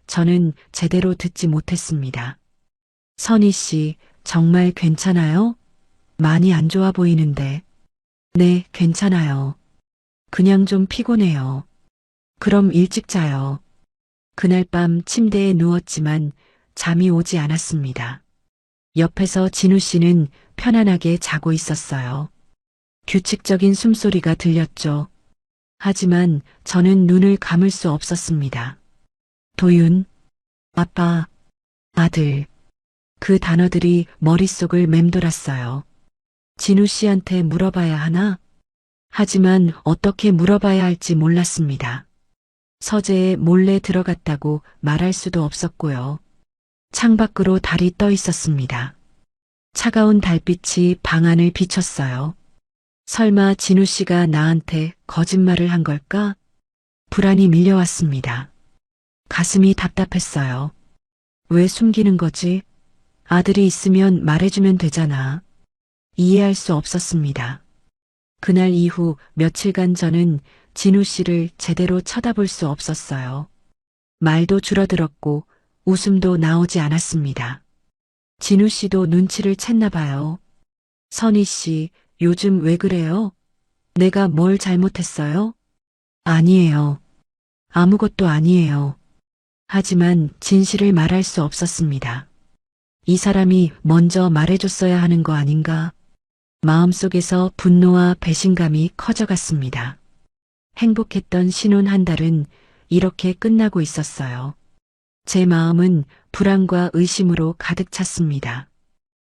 저는 제대로 듣지 못했습니다. 선희 씨, 정말 괜찮아요? 많이 안 좋아 보이는데. 네, 괜찮아요. 그냥 좀 피곤해요. 그럼 일찍 자요. 그날 밤 침대에 누웠지만 잠이 오지 않았습니다. 옆에서 진우 씨는 편안하게 자고 있었어요. 규칙적인 숨소리가 들렸죠. 하지만 저는 눈을 감을 수 없었습니다. 도윤, 아빠, 아들. 그 단어들이 머릿속을 맴돌았어요. 진우 씨한테 물어봐야 하나? 하지만 어떻게 물어봐야 할지 몰랐습니다. 서재에 몰래 들어갔다고 말할 수도 없었고요. 창밖으로 달이 떠 있었습니다. 차가운 달빛이 방 안을 비췄어요. 설마 진우 씨가 나한테 거짓말을 한 걸까? 불안이 밀려왔습니다. 가슴이 답답했어요. 왜 숨기는 거지? 아들이 있으면 말해주면 되잖아. 이해할 수 없었습니다. 그날 이후 며칠간 저는 진우 씨를 제대로 쳐다볼 수 없었어요. 말도 줄어들었고 웃음도 나오지 않았습니다. 진우 씨도 눈치를 챘나 봐요. 선희 씨, 요즘 왜 그래요? 내가 뭘 잘못했어요? 아니에요. 아무것도 아니에요. 하지만 진실을 말할 수 없었습니다. 이 사람이 먼저 말해줬어야 하는 거 아닌가? 마음속에서 분노와 배신감이 커져갔습니다. 행복했던 신혼 한 달은 이렇게 끝나고 있었어요. 제 마음은 불안과 의심으로 가득 찼습니다.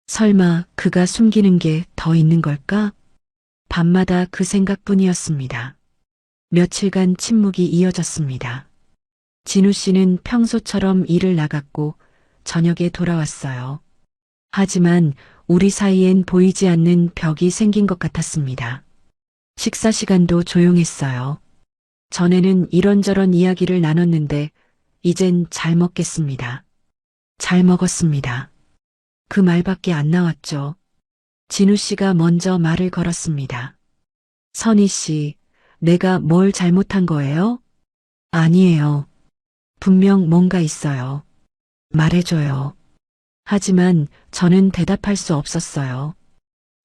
설마 그가 숨기는 게 더 있는 걸까? 밤마다 그 생각뿐이었습니다. 며칠간 침묵이 이어졌습니다. 진우 씨는 평소처럼 일을 나갔고 저녁에 돌아왔어요. 하지만 우리 사이엔 보이지 않는 벽이 생긴 것 같았습니다. 식사 시간도 조용했어요. 전에는 이런저런 이야기를 나눴는데 이젠 잘 먹겠습니다. 잘 먹었습니다. 그 말밖에 안 나왔죠. 진우 씨가 먼저 말을 걸었습니다. 선희 씨, 내가 뭘 잘못한 거예요? 아니에요. 분명 뭔가 있어요. 말해줘요. 하지만 저는 대답할 수 없었어요.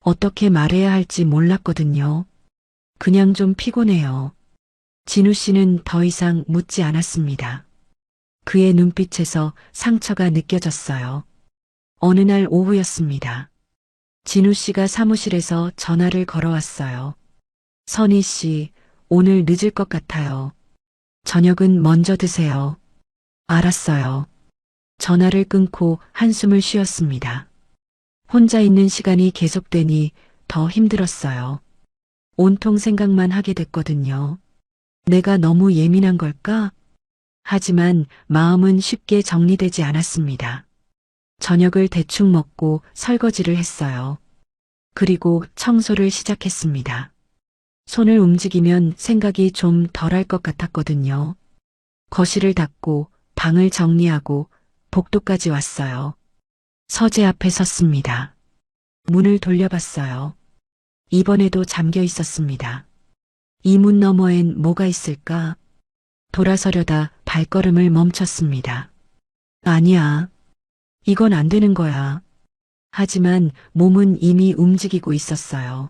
어떻게 말해야 할지 몰랐거든요. 그냥 좀 피곤해요. 진우 씨는 더 이상 묻지 않았습니다. 그의 눈빛에서 상처가 느껴졌어요. 어느 날 오후였습니다. 진우 씨가 사무실에서 전화를 걸어왔어요. 선희 씨, 오늘 늦을 것 같아요. 저녁은 먼저 드세요. 알았어요. 전화를 끊고 한숨을 쉬었습니다. 혼자 있는 시간이 계속되니 더 힘들었어요. 온통 생각만 하게 됐거든요. 내가 너무 예민한 걸까? 하지만 마음은 쉽게 정리되지 않았습니다. 저녁을 대충 먹고 설거지를 했어요. 그리고 청소를 시작했습니다. 손을 움직이면 생각이 좀 덜할 것 같았거든요. 거실을 닦고 방을 정리하고 복도까지 왔어요. 서재 앞에 섰습니다. 문을 돌려봤어요. 이번에도 잠겨 있었습니다. 이 문 너머엔 뭐가 있을까? 돌아서려다 발걸음을 멈췄습니다. 아니야. 이건 안 되는 거야. 하지만 몸은 이미 움직이고 있었어요.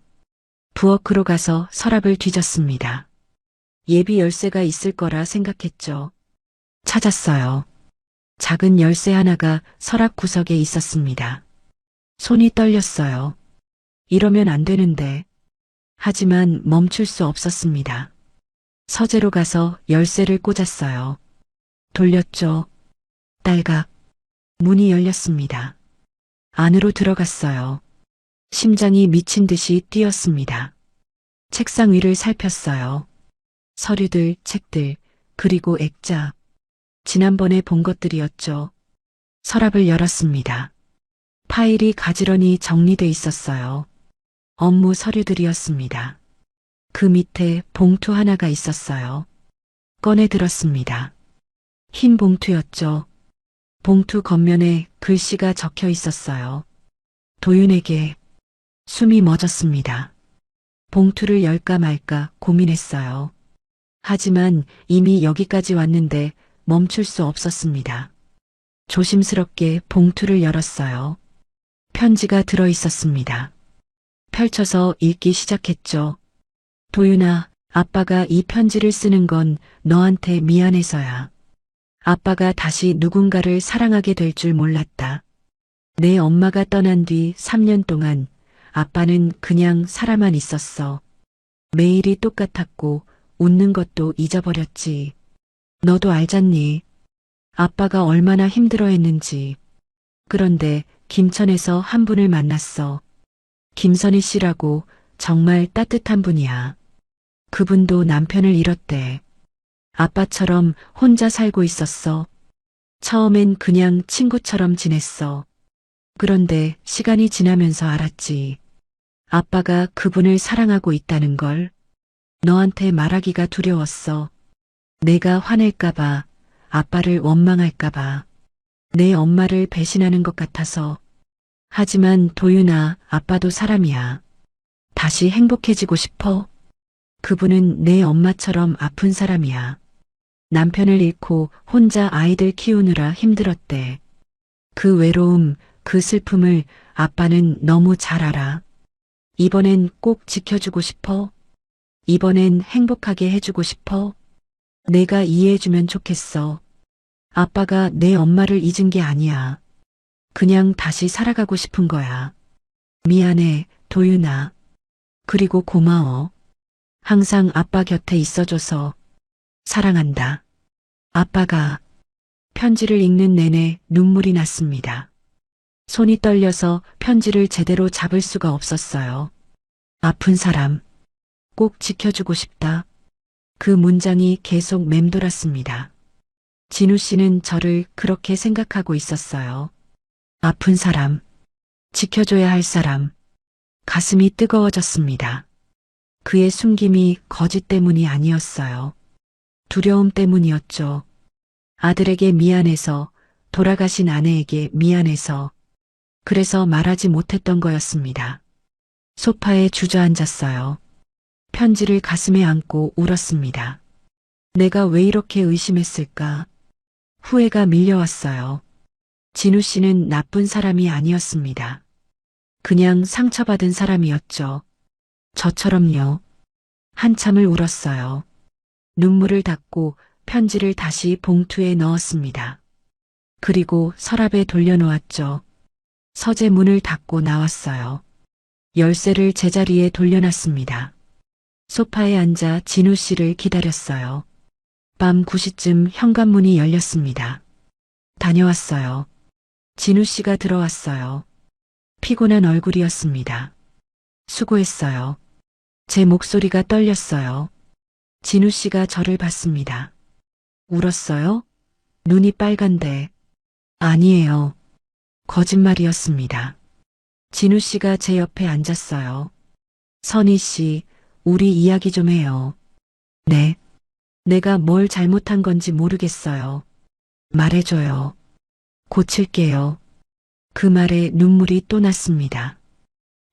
부엌으로 가서 서랍을 뒤졌습니다. 예비 열쇠가 있을 거라 생각했죠. 찾았어요. 작은 열쇠 하나가 서랍 구석에 있었습니다. 손이 떨렸어요. 이러면 안 되는데. 하지만 멈출 수 없었습니다. 서재로 가서 열쇠를 꽂았어요. 돌렸죠. 딸각. 문이 열렸습니다. 안으로 들어갔어요. 심장이 미친 듯이 뛰었습니다. 책상 위를 살폈어요. 서류들, 책들, 그리고 액자. 지난번에 본 것들이었죠. 서랍을 열었습니다. 파일이 가지런히 정리돼 있었어요. 업무 서류들이었습니다. 그 밑에 봉투 하나가 있었어요. 꺼내 들었습니다. 흰 봉투였죠. 봉투 겉면에 글씨가 적혀 있었어요. 도윤에게. 숨이 멎었습니다. 봉투를 열까 말까 고민했어요. 하지만 이미 여기까지 왔는데 멈출 수 없었습니다. 조심스럽게 봉투를 열었어요. 편지가 들어 있었습니다. 펼쳐서 읽기 시작했죠. 도윤아, 아빠가 이 편지를 쓰는 건 너한테 미안해서야. 아빠가 다시 누군가를 사랑하게 될 줄 몰랐다. 내 엄마가 떠난 뒤 3년 동안 아빠는 그냥 살아만 있었어. 매일이 똑같았고 웃는 것도 잊어버렸지. 너도 알잖니. 아빠가 얼마나 힘들어했는지. 그런데 김천에서 한 분을 만났어. 김선희 씨라고 정말 따뜻한 분이야. 그분도 남편을 잃었대. 아빠처럼 혼자 살고 있었어. 처음엔 그냥 친구처럼 지냈어. 그런데 시간이 지나면서 알았지. 아빠가 그분을 사랑하고 있다는 걸. 너한테 말하기가 두려웠어. 내가 화낼까봐, 아빠를 원망할까봐, 내 엄마를 배신하는 것 같아서. 하지만 도윤아, 아빠도 사람이야. 다시 행복해지고 싶어? 그분은 내 엄마처럼 아픈 사람이야. 남편을 잃고 혼자 아이들 키우느라 힘들었대. 그 외로움, 그 슬픔을 아빠는 너무 잘 알아. 이번엔 꼭 지켜주고 싶어? 이번엔 행복하게 해주고 싶어? 내가 이해해주면 좋겠어. 아빠가 내 엄마를 잊은 게 아니야. 그냥 다시 살아가고 싶은 거야. 미안해, 도윤아. 그리고 고마워. 항상 아빠 곁에 있어줘서. 사랑한다. 아빠가. 편지를 읽는 내내 눈물이 났습니다. 손이 떨려서 편지를 제대로 잡을 수가 없었어요. 아픈 사람. 꼭 지켜주고 싶다. 그 문장이 계속 맴돌았습니다. 진우 씨는 저를 그렇게 생각하고 있었어요. 아픈 사람. 지켜줘야 할 사람. 가슴이 뜨거워졌습니다. 그의 숨김이 거짓 때문이 아니었어요. 두려움 때문이었죠. 아들에게 미안해서, 돌아가신 아내에게 미안해서, 그래서 말하지 못했던 거였습니다. 소파에 주저앉았어요. 편지를 가슴에 안고 울었습니다. 내가 왜 이렇게 의심했을까? 후회가 밀려왔어요. 진우 씨는 나쁜 사람이 아니었습니다. 그냥 상처받은 사람이었죠. 저처럼요. 한참을 울었어요. 눈물을 닦고 편지를 다시 봉투에 넣었습니다. 그리고 서랍에 돌려놓았죠. 서재 문을 닫고 나왔어요. 열쇠를 제자리에 돌려놨습니다. 소파에 앉아 진우 씨를 기다렸어요. 밤 9시쯤 현관문이 열렸습니다. 다녀왔어요. 진우 씨가 들어왔어요. 피곤한 얼굴이었습니다. 수고했어요. 제 목소리가 떨렸어요. 진우 씨가 저를 봤습니다. 울었어요? 눈이 빨간데. 아니에요. 거짓말이었습니다. 진우 씨가 제 옆에 앉았어요. 선희 씨, 우리 이야기 좀 해요. 네. 내가 뭘 잘못한 건지 모르겠어요. 말해줘요. 고칠게요. 그 말에 눈물이 또 났습니다.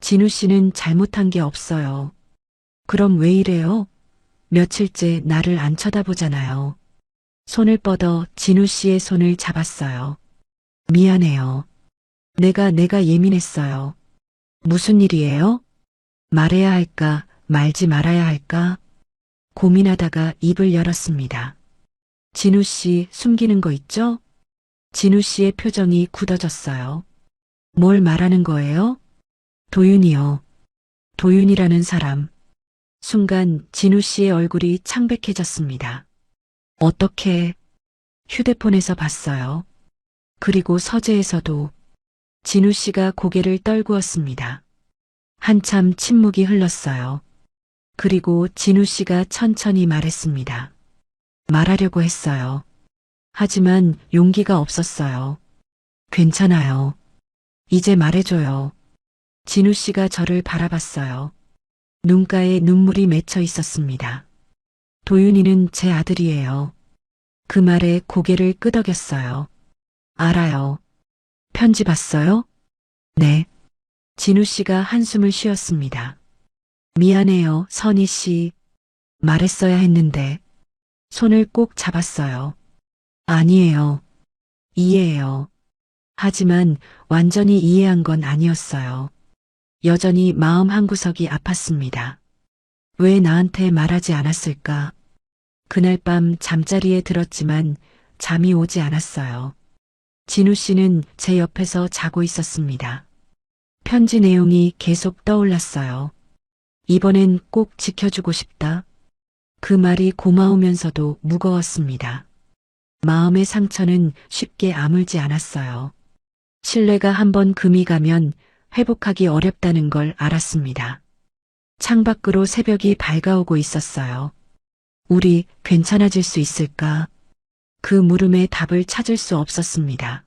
진우 씨는 잘못한 게 없어요. 그럼 왜 이래요? 며칠째 나를 안 쳐다보잖아요. 손을 뻗어 진우 씨의 손을 잡았어요. 미안해요. 내가 예민했어요. 무슨 일이에요? 말해야 할까, 말지 말아야 할까? 고민하다가 입을 열었습니다. 진우 씨 숨기는 거 있죠? 진우 씨의 표정이 굳어졌어요. 뭘 말하는 거예요? 도윤이요. 도윤이라는 사람. 순간 진우 씨의 얼굴이 창백해졌습니다. 어떻게? 휴대폰에서 봤어요. 그리고 서재에서도. 진우 씨가 고개를 떨구었습니다. 한참 침묵이 흘렀어요. 그리고 진우 씨가 천천히 말했습니다. 말하려고 했어요. 하지만 용기가 없었어요. 괜찮아요. 이제 말해줘요. 진우 씨가 저를 바라봤어요. 눈가에 눈물이 맺혀 있었습니다. 도윤이는 제 아들이에요. 그 말에 고개를 끄덕였어요. 알아요. 편지 봤어요? 네. 진우 씨가 한숨을 쉬었습니다. 미안해요, 선희 씨. 말했어야 했는데. 손을 꼭 잡았어요. 아니에요. 이해해요. 하지만 완전히 이해한 건 아니었어요. 여전히 마음 한구석이 아팠습니다. 왜 나한테 말하지 않았을까? 그날 밤 잠자리에 들었지만 잠이 오지 않았어요. 진우 씨는 제 옆에서 자고 있었습니다. 편지 내용이 계속 떠올랐어요. 이번엔 꼭 지켜주고 싶다. 그 말이 고마우면서도 무거웠습니다. 마음의 상처는 쉽게 아물지 않았어요. 신뢰가 한번 금이 가면 회복하기 어렵다는 걸 알았습니다. 창밖으로 새벽이 밝아오고 있었어요. 우리 괜찮아질 수 있을까? 그 물음에 답을 찾을 수 없었습니다.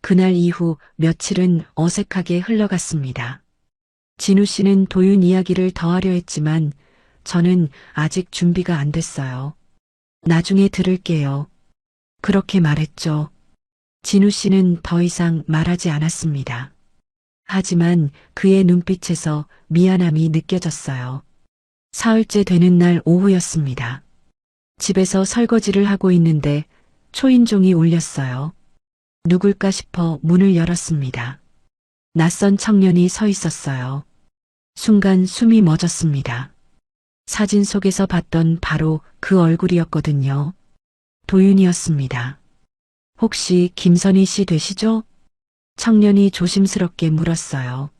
그날 이후 며칠은 어색하게 흘러갔습니다. 진우 씨는 도윤 이야기를 더하려 했지만 저는 아직 준비가 안 됐어요. 나중에 들을게요. 그렇게 말했죠. 진우 씨는 더 이상 말하지 않았습니다. 하지만 그의 눈빛에서 미안함이 느껴졌어요. 사흘째 되는 날 오후였습니다. 집에서 설거지를 하고 있는데 초인종이 울렸어요. 누굴까 싶어 문을 열었습니다. 낯선 청년이 서 있었어요. 순간 숨이 멎었습니다. 사진 속에서 봤던 바로 그 얼굴이었거든요. 도윤이었습니다. 혹시 김선희 씨 되시죠? 청년이 조심스럽게 물었어요.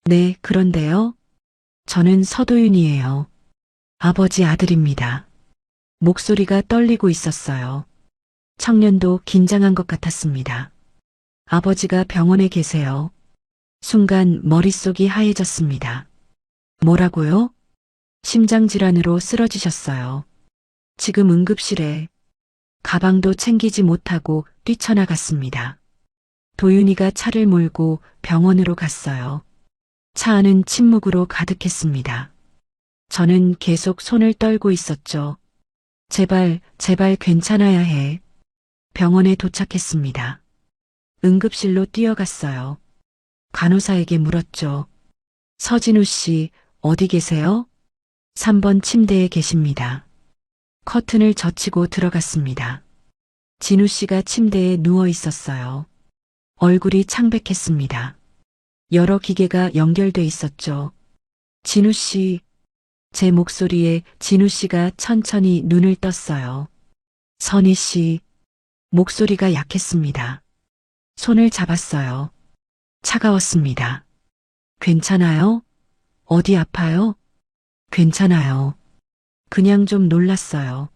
네, 그런데요. 저는 서도윤이에요. 아버지 아들입니다. 목소리가 떨리고 있었어요. 청년도 긴장한 것 같았습니다. 아버지가 병원에 계세요. 순간 머릿속이 하얘졌습니다. 뭐라고요? 심장질환으로 쓰러지셨어요. 지금 응급실에. 가방도 챙기지 못하고 뛰쳐나갔습니다. 도윤이가 차를 몰고 병원으로 갔어요. 차 안은 침묵으로 가득했습니다. 저는 계속 손을 떨고 있었죠. 제발, 제발 괜찮아야 해. 병원에 도착했습니다. 응급실로 뛰어갔어요. 간호사에게 물었죠. 서진우 씨, 어디 계세요? 3번 침대에 계십니다. 커튼을 젖히고 들어갔습니다. 진우 씨가 침대에 누워 있었어요. 얼굴이 창백했습니다. 여러 기계가 연결돼 있었죠. 진우 씨, 제 목소리에 진우 씨가 천천히 눈을 떴어요. 선희 씨, 목소리가 약했습니다. 손을 잡았어요. 차가웠습니다. 괜찮아요? 어디 아파요? 괜찮아요. 그냥 좀 놀랐어요.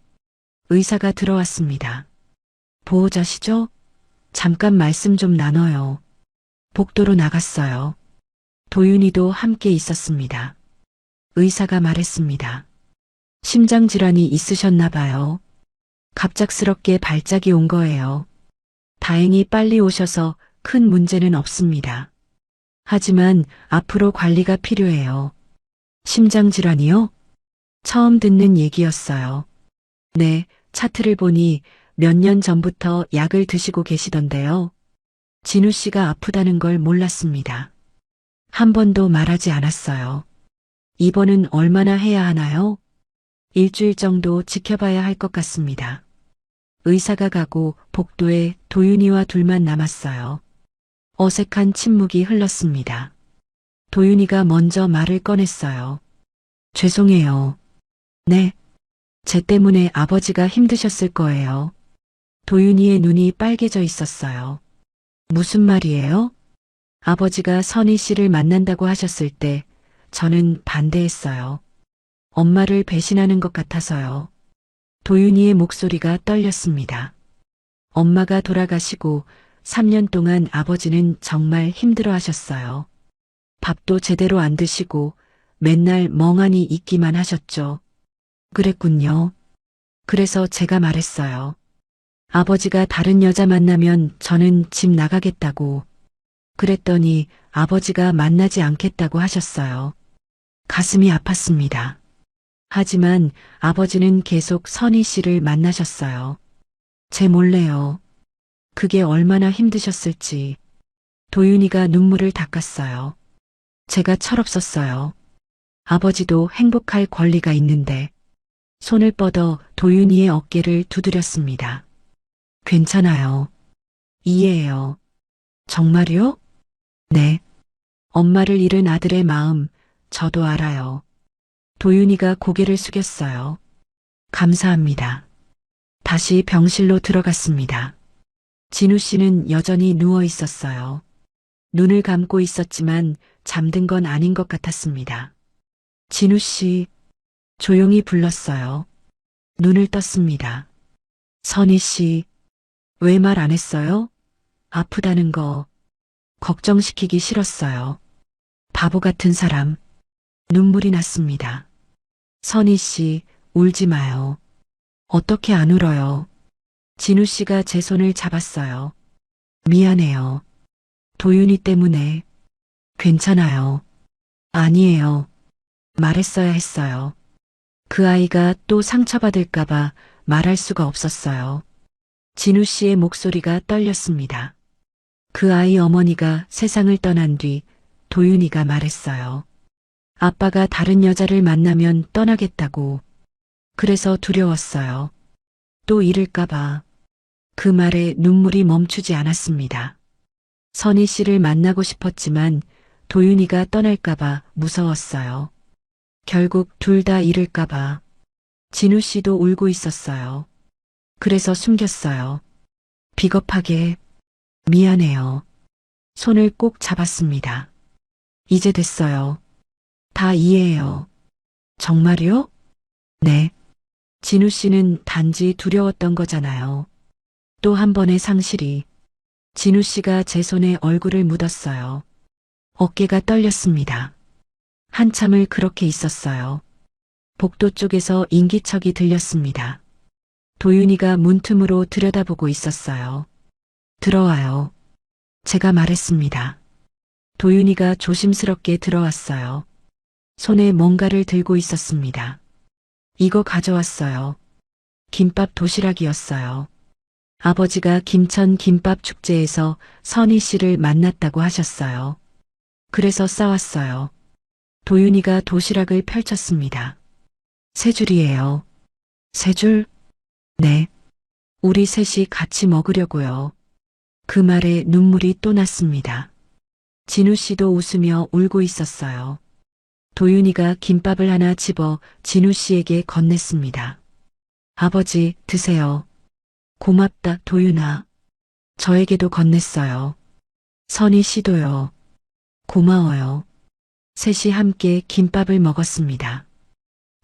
의사가 들어왔습니다. 보호자시죠? 잠깐 말씀 좀 나눠요. 복도로 나갔어요. 도윤이도 함께 있었습니다. 의사가 말했습니다. 심장질환이 있으셨나 봐요. 갑작스럽게 발작이 온 거예요. 다행히 빨리 오셔서 큰 문제는 없습니다. 하지만 앞으로 관리가 필요해요. 심장질환이요? 처음 듣는 얘기였어요. 네, 차트를 보니 몇 년 전부터 약을 드시고 계시던데요. 진우 씨가 아프다는 걸 몰랐습니다. 한 번도 말하지 않았어요. 입원은 얼마나 해야 하나요? 일주일 정도 지켜봐야 할 것 같습니다. 의사가 가고 복도에 도윤이와 둘만 남았어요. 어색한 침묵이 흘렀습니다. 도윤이가 먼저 말을 꺼냈어요. 죄송해요. 네. 제 때문에 아버지가 힘드셨을 거예요. 도윤이의 눈이 빨개져 있었어요. 무슨 말이에요? 아버지가 선희 씨를 만난다고 하셨을 때 저는 반대했어요. 엄마를 배신하는 것 같아서요. 도윤이의 목소리가 떨렸습니다. 엄마가 돌아가시고 3년 동안 아버지는 정말 힘들어 하셨어요. 밥도 제대로 안 드시고 맨날 멍하니 있기만 하셨죠. 그랬군요. 그래서 제가 말했어요. 아버지가 다른 여자 만나면 저는 집 나가겠다고. 그랬더니 아버지가 만나지 않겠다고 하셨어요. 가슴이 아팠습니다. 하지만 아버지는 계속 선희 씨를 만나셨어요. 제 몰래요. 그게 얼마나 힘드셨을지. 도윤이가 눈물을 닦았어요. 제가 철없었어요. 아버지도 행복할 권리가 있는데. 손을 뻗어 도윤이의 어깨를 두드렸습니다. 괜찮아요. 이해해요. 정말요? 네. 엄마를 잃은 아들의 마음, 저도 알아요. 도윤이가 고개를 숙였어요. 감사합니다. 다시 병실로 들어갔습니다. 진우 씨는 여전히 누워 있었어요. 눈을 감고 있었지만 잠든 건 아닌 것 같았습니다. 진우 씨, 조용히 불렀어요. 눈을 떴습니다. 선희 씨, 왜 말 안 했어요? 아프다는 거 걱정시키기 싫었어요. 바보 같은 사람. 눈물이 났습니다. 선희 씨, 울지 마요. 어떻게 안 울어요? 진우 씨가 제 손을 잡았어요. 미안해요. 도윤이 때문에. 괜찮아요. 아니에요. 말했어야 했어요. 그 아이가 또 상처받을까봐 말할 수가 없었어요. 진우 씨의 목소리가 떨렸습니다. 그 아이 어머니가 세상을 떠난 뒤 도윤이가 말했어요. 아빠가 다른 여자를 만나면 떠나겠다고. 그래서 두려웠어요. 또 잃을까봐. 그 말에 눈물이 멈추지 않았습니다. 선희 씨를 만나고 싶었지만 도윤이가 떠날까봐 무서웠어요. 결국 둘 다 잃을까봐. 진우 씨도 울고 있었어요. 그래서 숨겼어요. 비겁하게. 미안해요. 손을 꼭 잡았습니다. 이제 됐어요. 다 이해해요. 정말요? 네. 진우 씨는 단지 두려웠던 거잖아요. 또 한 번의 상실이. 진우 씨가 제 손에 얼굴을 묻었어요. 어깨가 떨렸습니다. 한참을 그렇게 있었어요. 복도 쪽에서 인기척이 들렸습니다. 도윤이가 문틈으로 들여다보고 있었어요. 들어와요. 제가 말했습니다. 도윤이가 조심스럽게 들어왔어요. 손에 뭔가를 들고 있었습니다. 이거 가져왔어요. 김밥 도시락이었어요. 아버지가 김천 김밥 축제에서 선희 씨를 만났다고 하셨어요. 그래서 싸왔어요. 도윤이가 도시락을 펼쳤습니다. 세 줄이에요. 세 줄? 네. 우리 셋이 같이 먹으려고요. 그 말에 눈물이 또 났습니다. 진우 씨도 웃으며 울고 있었어요. 도윤이가 김밥을 하나 집어 진우 씨에게 건넸습니다. 아버지, 드세요. 고맙다, 도윤아. 저에게도 건넸어요. 선희 씨도요. 고마워요. 셋이 함께 김밥을 먹었습니다.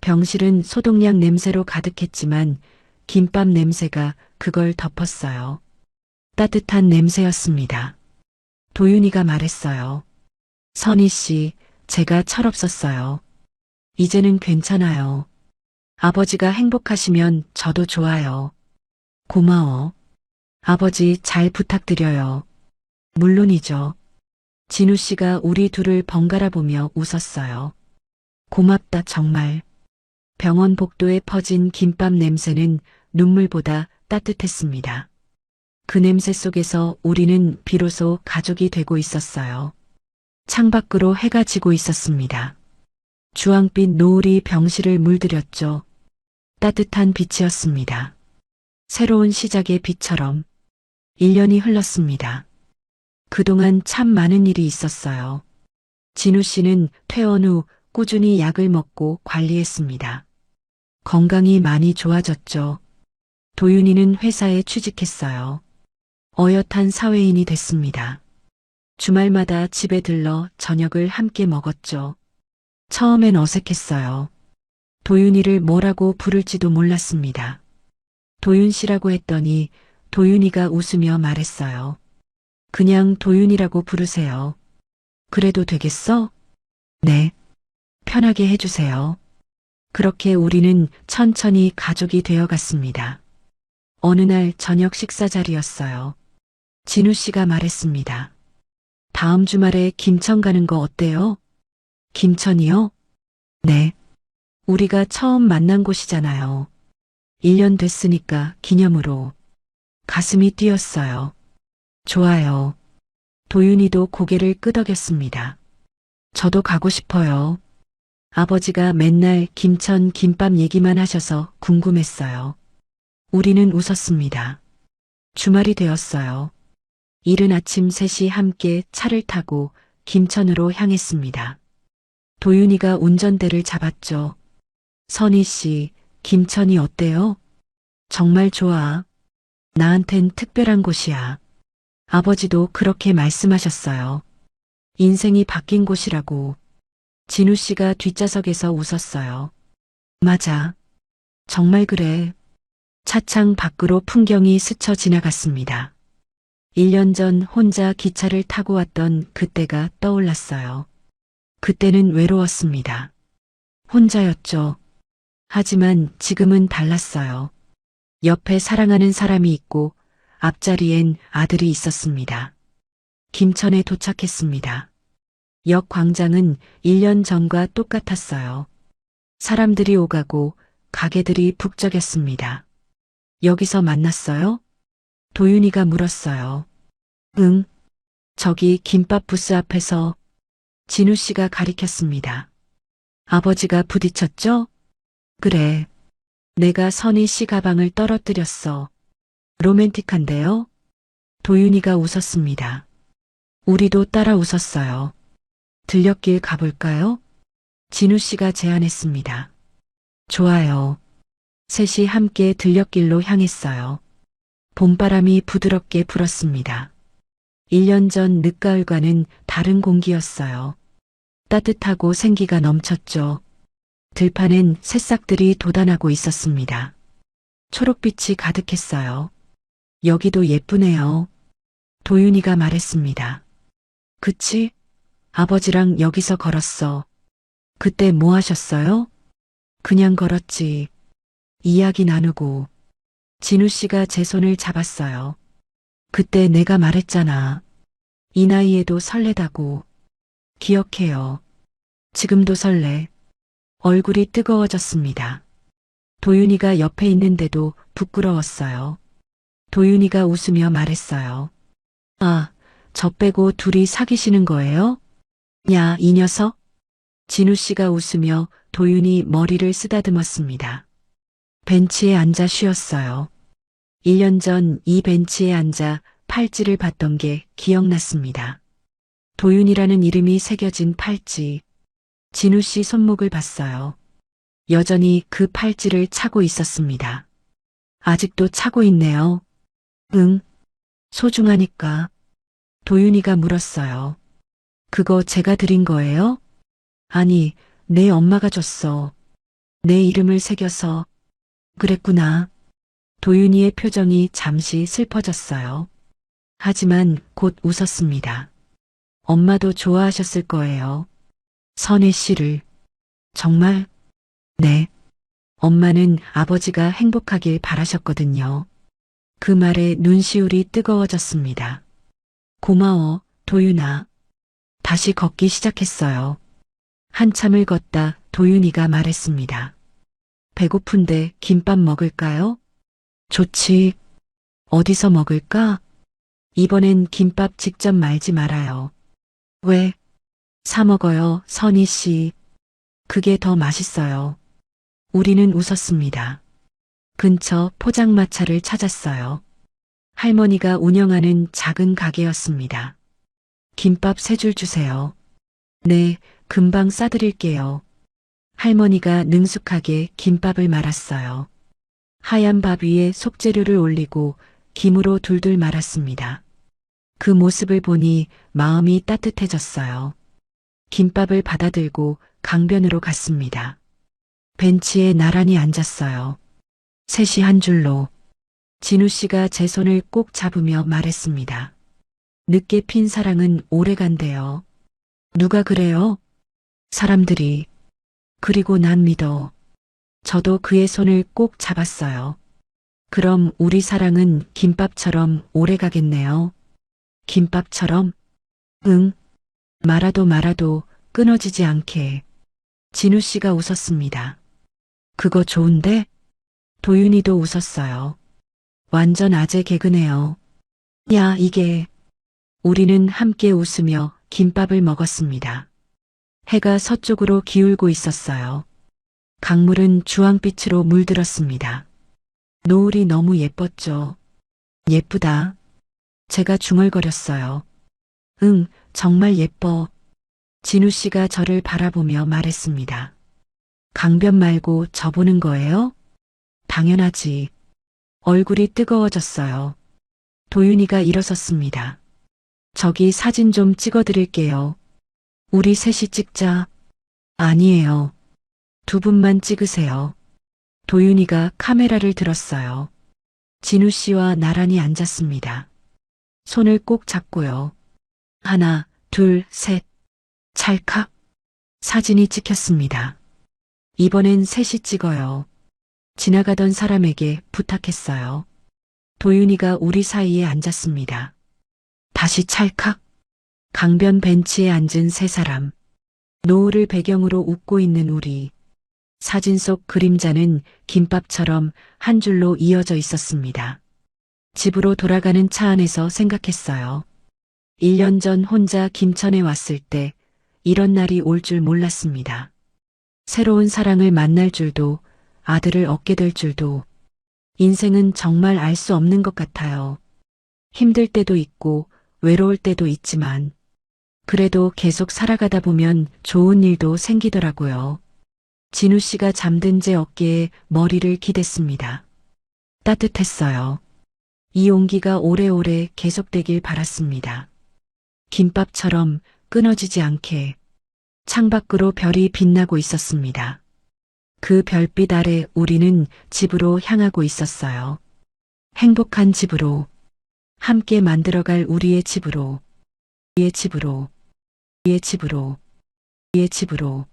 병실은 소독약 냄새로 가득했지만 김밥 냄새가 그걸 덮었어요. 따뜻한 냄새였습니다. 도윤이가 말했어요. 선희 씨, 제가 철없었어요. 이제는 괜찮아요. 아버지가 행복하시면 저도 좋아요. 고마워. 아버지 잘 부탁드려요. 물론이죠. 진우 씨가 우리 둘을 번갈아 보며 웃었어요. 고맙다 정말. 병원 복도에 퍼진 김밥 냄새는 눈물보다 따뜻했습니다. 그 냄새 속에서 우리는 비로소 가족이 되고 있었어요. 창밖으로 해가 지고 있었습니다. 주황빛 노을이 병실을 물들였죠. 따뜻한 빛이었습니다. 새로운 시작의 빛처럼 1년이 흘렀습니다. 그동안 참 많은 일이 있었어요. 진우 씨는 퇴원 후 꾸준히 약을 먹고 관리했습니다. 건강이 많이 좋아졌죠. 도윤이는 회사에 취직했어요. 어엿한 사회인이 됐습니다. 주말마다 집에 들러 저녁을 함께 먹었죠. 처음엔 어색했어요. 도윤이를 뭐라고 부를지도 몰랐습니다. 도윤 씨라고 했더니 도윤이가 웃으며 말했어요. 그냥 도윤이라고 부르세요. 그래도 되겠어? 네. 편하게 해주세요. 그렇게 우리는 천천히 가족이 되어갔습니다. 어느 날 저녁 식사 자리였어요. 진우 씨가 말했습니다. 다음 주말에 김천 가는 거 어때요? 김천이요? 네. 우리가 처음 만난 곳이잖아요. 1년 됐으니까 기념으로. 가슴이 뛰었어요. 좋아요. 도윤이도 고개를 끄덕였습니다. 저도 가고 싶어요. 아버지가 맨날 김천 김밥 얘기만 하셔서 궁금했어요. 우리는 웃었습니다. 주말이 되었어요. 이른 아침 셋이 함께 차를 타고 김천으로 향했습니다. 도윤이가 운전대를 잡았죠. 선희 씨, 김천이 어때요? 정말 좋아. 나한텐 특별한 곳이야. 아버지도 그렇게 말씀하셨어요. 인생이 바뀐 곳이라고. 진우 씨가 뒷좌석에서 웃었어요. 맞아. 정말 그래. 차창 밖으로 풍경이 스쳐 지나갔습니다. 1년 전 혼자 기차를 타고 왔던 그때가 떠올랐어요. 그때는 외로웠습니다. 혼자였죠. 하지만 지금은 달랐어요. 옆에 사랑하는 사람이 있고 앞자리엔 아들이 있었습니다. 김천에 도착했습니다. 역 광장은 1년 전과 똑같았어요. 사람들이 오가고 가게들이 북적였습니다. 여기서 만났어요? 도윤이가 물었어요. 응. 저기 김밥 부스 앞에서. 진우 씨가 가리켰습니다. 아버지가 부딪혔죠? 그래. 내가 선희 씨 가방을 떨어뜨렸어. 로맨틱한데요? 도윤이가 웃었습니다. 우리도 따라 웃었어요. 들녘길 가볼까요? 진우 씨가 제안했습니다. 좋아요. 셋이 함께 들녘길로 향했어요. 봄바람이 부드럽게 불었습니다. 1년 전 늦가을과는 다른 공기였어요. 따뜻하고 생기가 넘쳤죠. 들판엔 새싹들이 돋아나고 있었습니다. 초록빛이 가득했어요. 여기도 예쁘네요. 도윤이가 말했습니다. 그치? 아버지랑 여기서 걸었어. 그때 뭐 하셨어요? 그냥 걸었지. 이야기 나누고. 진우 씨가 제 손을 잡았어요. 그때 내가 말했잖아. 이 나이에도 설레다고. 기억해요. 지금도 설레. 얼굴이 뜨거워졌습니다. 도윤이가 옆에 있는데도 부끄러웠어요. 도윤이가 웃으며 말했어요. 아, 저 빼고 둘이 사귀시는 거예요? 야, 이 녀석? 진우 씨가 웃으며 도윤이 머리를 쓰다듬었습니다. 벤치에 앉아 쉬었어요. 1년 전 이 벤치에 앉아 팔찌를 봤던 게 기억났습니다. 도윤이라는 이름이 새겨진 팔찌. 진우 씨 손목을 봤어요. 여전히 그 팔찌를 차고 있었습니다. 아직도 차고 있네요. 응. 소중하니까. 도윤이가 물었어요. 그거 제가 드린 거예요? 아니, 내 엄마가 줬어. 내 이름을 새겨서. 그랬구나. 도윤이의 표정이 잠시 슬퍼졌어요. 하지만 곧 웃었습니다. 엄마도 좋아하셨을 거예요. 선혜 씨를. 정말? 네. 엄마는 아버지가 행복하길 바라셨거든요. 그 말에 눈시울이 뜨거워졌습니다. 고마워, 도윤아. 다시 걷기 시작했어요. 한참을 걷다 도윤이가 말했습니다. 배고픈데 김밥 먹을까요? 좋지. 어디서 먹을까? 이번엔 김밥 직접 말지 말아요. 왜? 사 먹어요, 선희 씨. 그게 더 맛있어요. 우리는 웃었습니다. 근처 포장마차를 찾았어요. 할머니가 운영하는 작은 가게였습니다. 김밥 3줄 주세요. 네, 금방 싸드릴게요. 할머니가 능숙하게 김밥을 말았어요. 하얀 밥 위에 속재료를 올리고 김으로 둘둘 말았습니다. 그 모습을 보니 마음이 따뜻해졌어요. 김밥을 받아들고 강변으로 갔습니다. 벤치에 나란히 앉았어요. 셋이 한 줄로. 진우 씨가 제 손을 꼭 잡으며 말했습니다. 늦게 핀 사랑은 오래간대요. 누가 그래요? 사람들이. 그리고 난 믿어. 저도 그의 손을 꼭 잡았어요. 그럼 우리 사랑은 김밥처럼 오래가겠네요. 김밥처럼? 응. 말아도 끊어지지 않게. 진우 씨가 웃었습니다. 그거 좋은데? 도윤이도 웃었어요. 완전 아재 개그네요. 야, 이게. 우리는 함께 웃으며 김밥을 먹었습니다. 해가 서쪽으로 기울고 있었어요. 강물은 주황빛으로 물들었습니다. 노을이 너무 예뻤죠. 예쁘다. 제가 중얼거렸어요. 응, 정말 예뻐. 진우 씨가 저를 바라보며 말했습니다. 강변 말고 저 보는 거예요? 당연하지. 얼굴이 뜨거워졌어요. 도윤이가 일어섰습니다. 저기 사진 좀 찍어드릴게요. 우리 셋이 찍자. 아니에요. 두 분만 찍으세요. 도윤이가 카메라를 들었어요. 진우 씨와 나란히 앉았습니다. 손을 꼭 잡고요. 하나, 둘, 셋. 찰칵. 사진이 찍혔습니다. 이번엔 셋이 찍어요. 지나가던 사람에게 부탁했어요. 도윤이가 우리 사이에 앉았습니다. 다시 찰칵. 강변 벤치에 앉은 세 사람. 노을을 배경으로 웃고 있는 우리. 사진 속 그림자는 김밥처럼 한 줄로 이어져 있었습니다. 집으로 돌아가는 차 안에서 생각했어요. 1년 전 혼자 김천에 왔을 때 이런 날이 올 줄 몰랐습니다. 새로운 사랑을 만날 줄도, 아들을 얻게 될 줄도. 인생은 정말 알 수 없는 것 같아요. 힘들 때도 있고 외로울 때도 있지만 그래도 계속 살아가다 보면 좋은 일도 생기더라고요. 진우 씨가 잠든 제 어깨에 머리를 기댔습니다. 따뜻했어요. 이 온기가 오래오래 계속되길 바랐습니다. 김밥처럼 끊어지지 않게. 창밖으로 별이 빛나고 있었습니다. 그 별빛 아래 우리는 집으로 향하고 있었어요. 행복한 집으로. 함께 만들어갈 우리의 집으로. 우리의 집으로. 우리의 집으로. 우리의 집으로.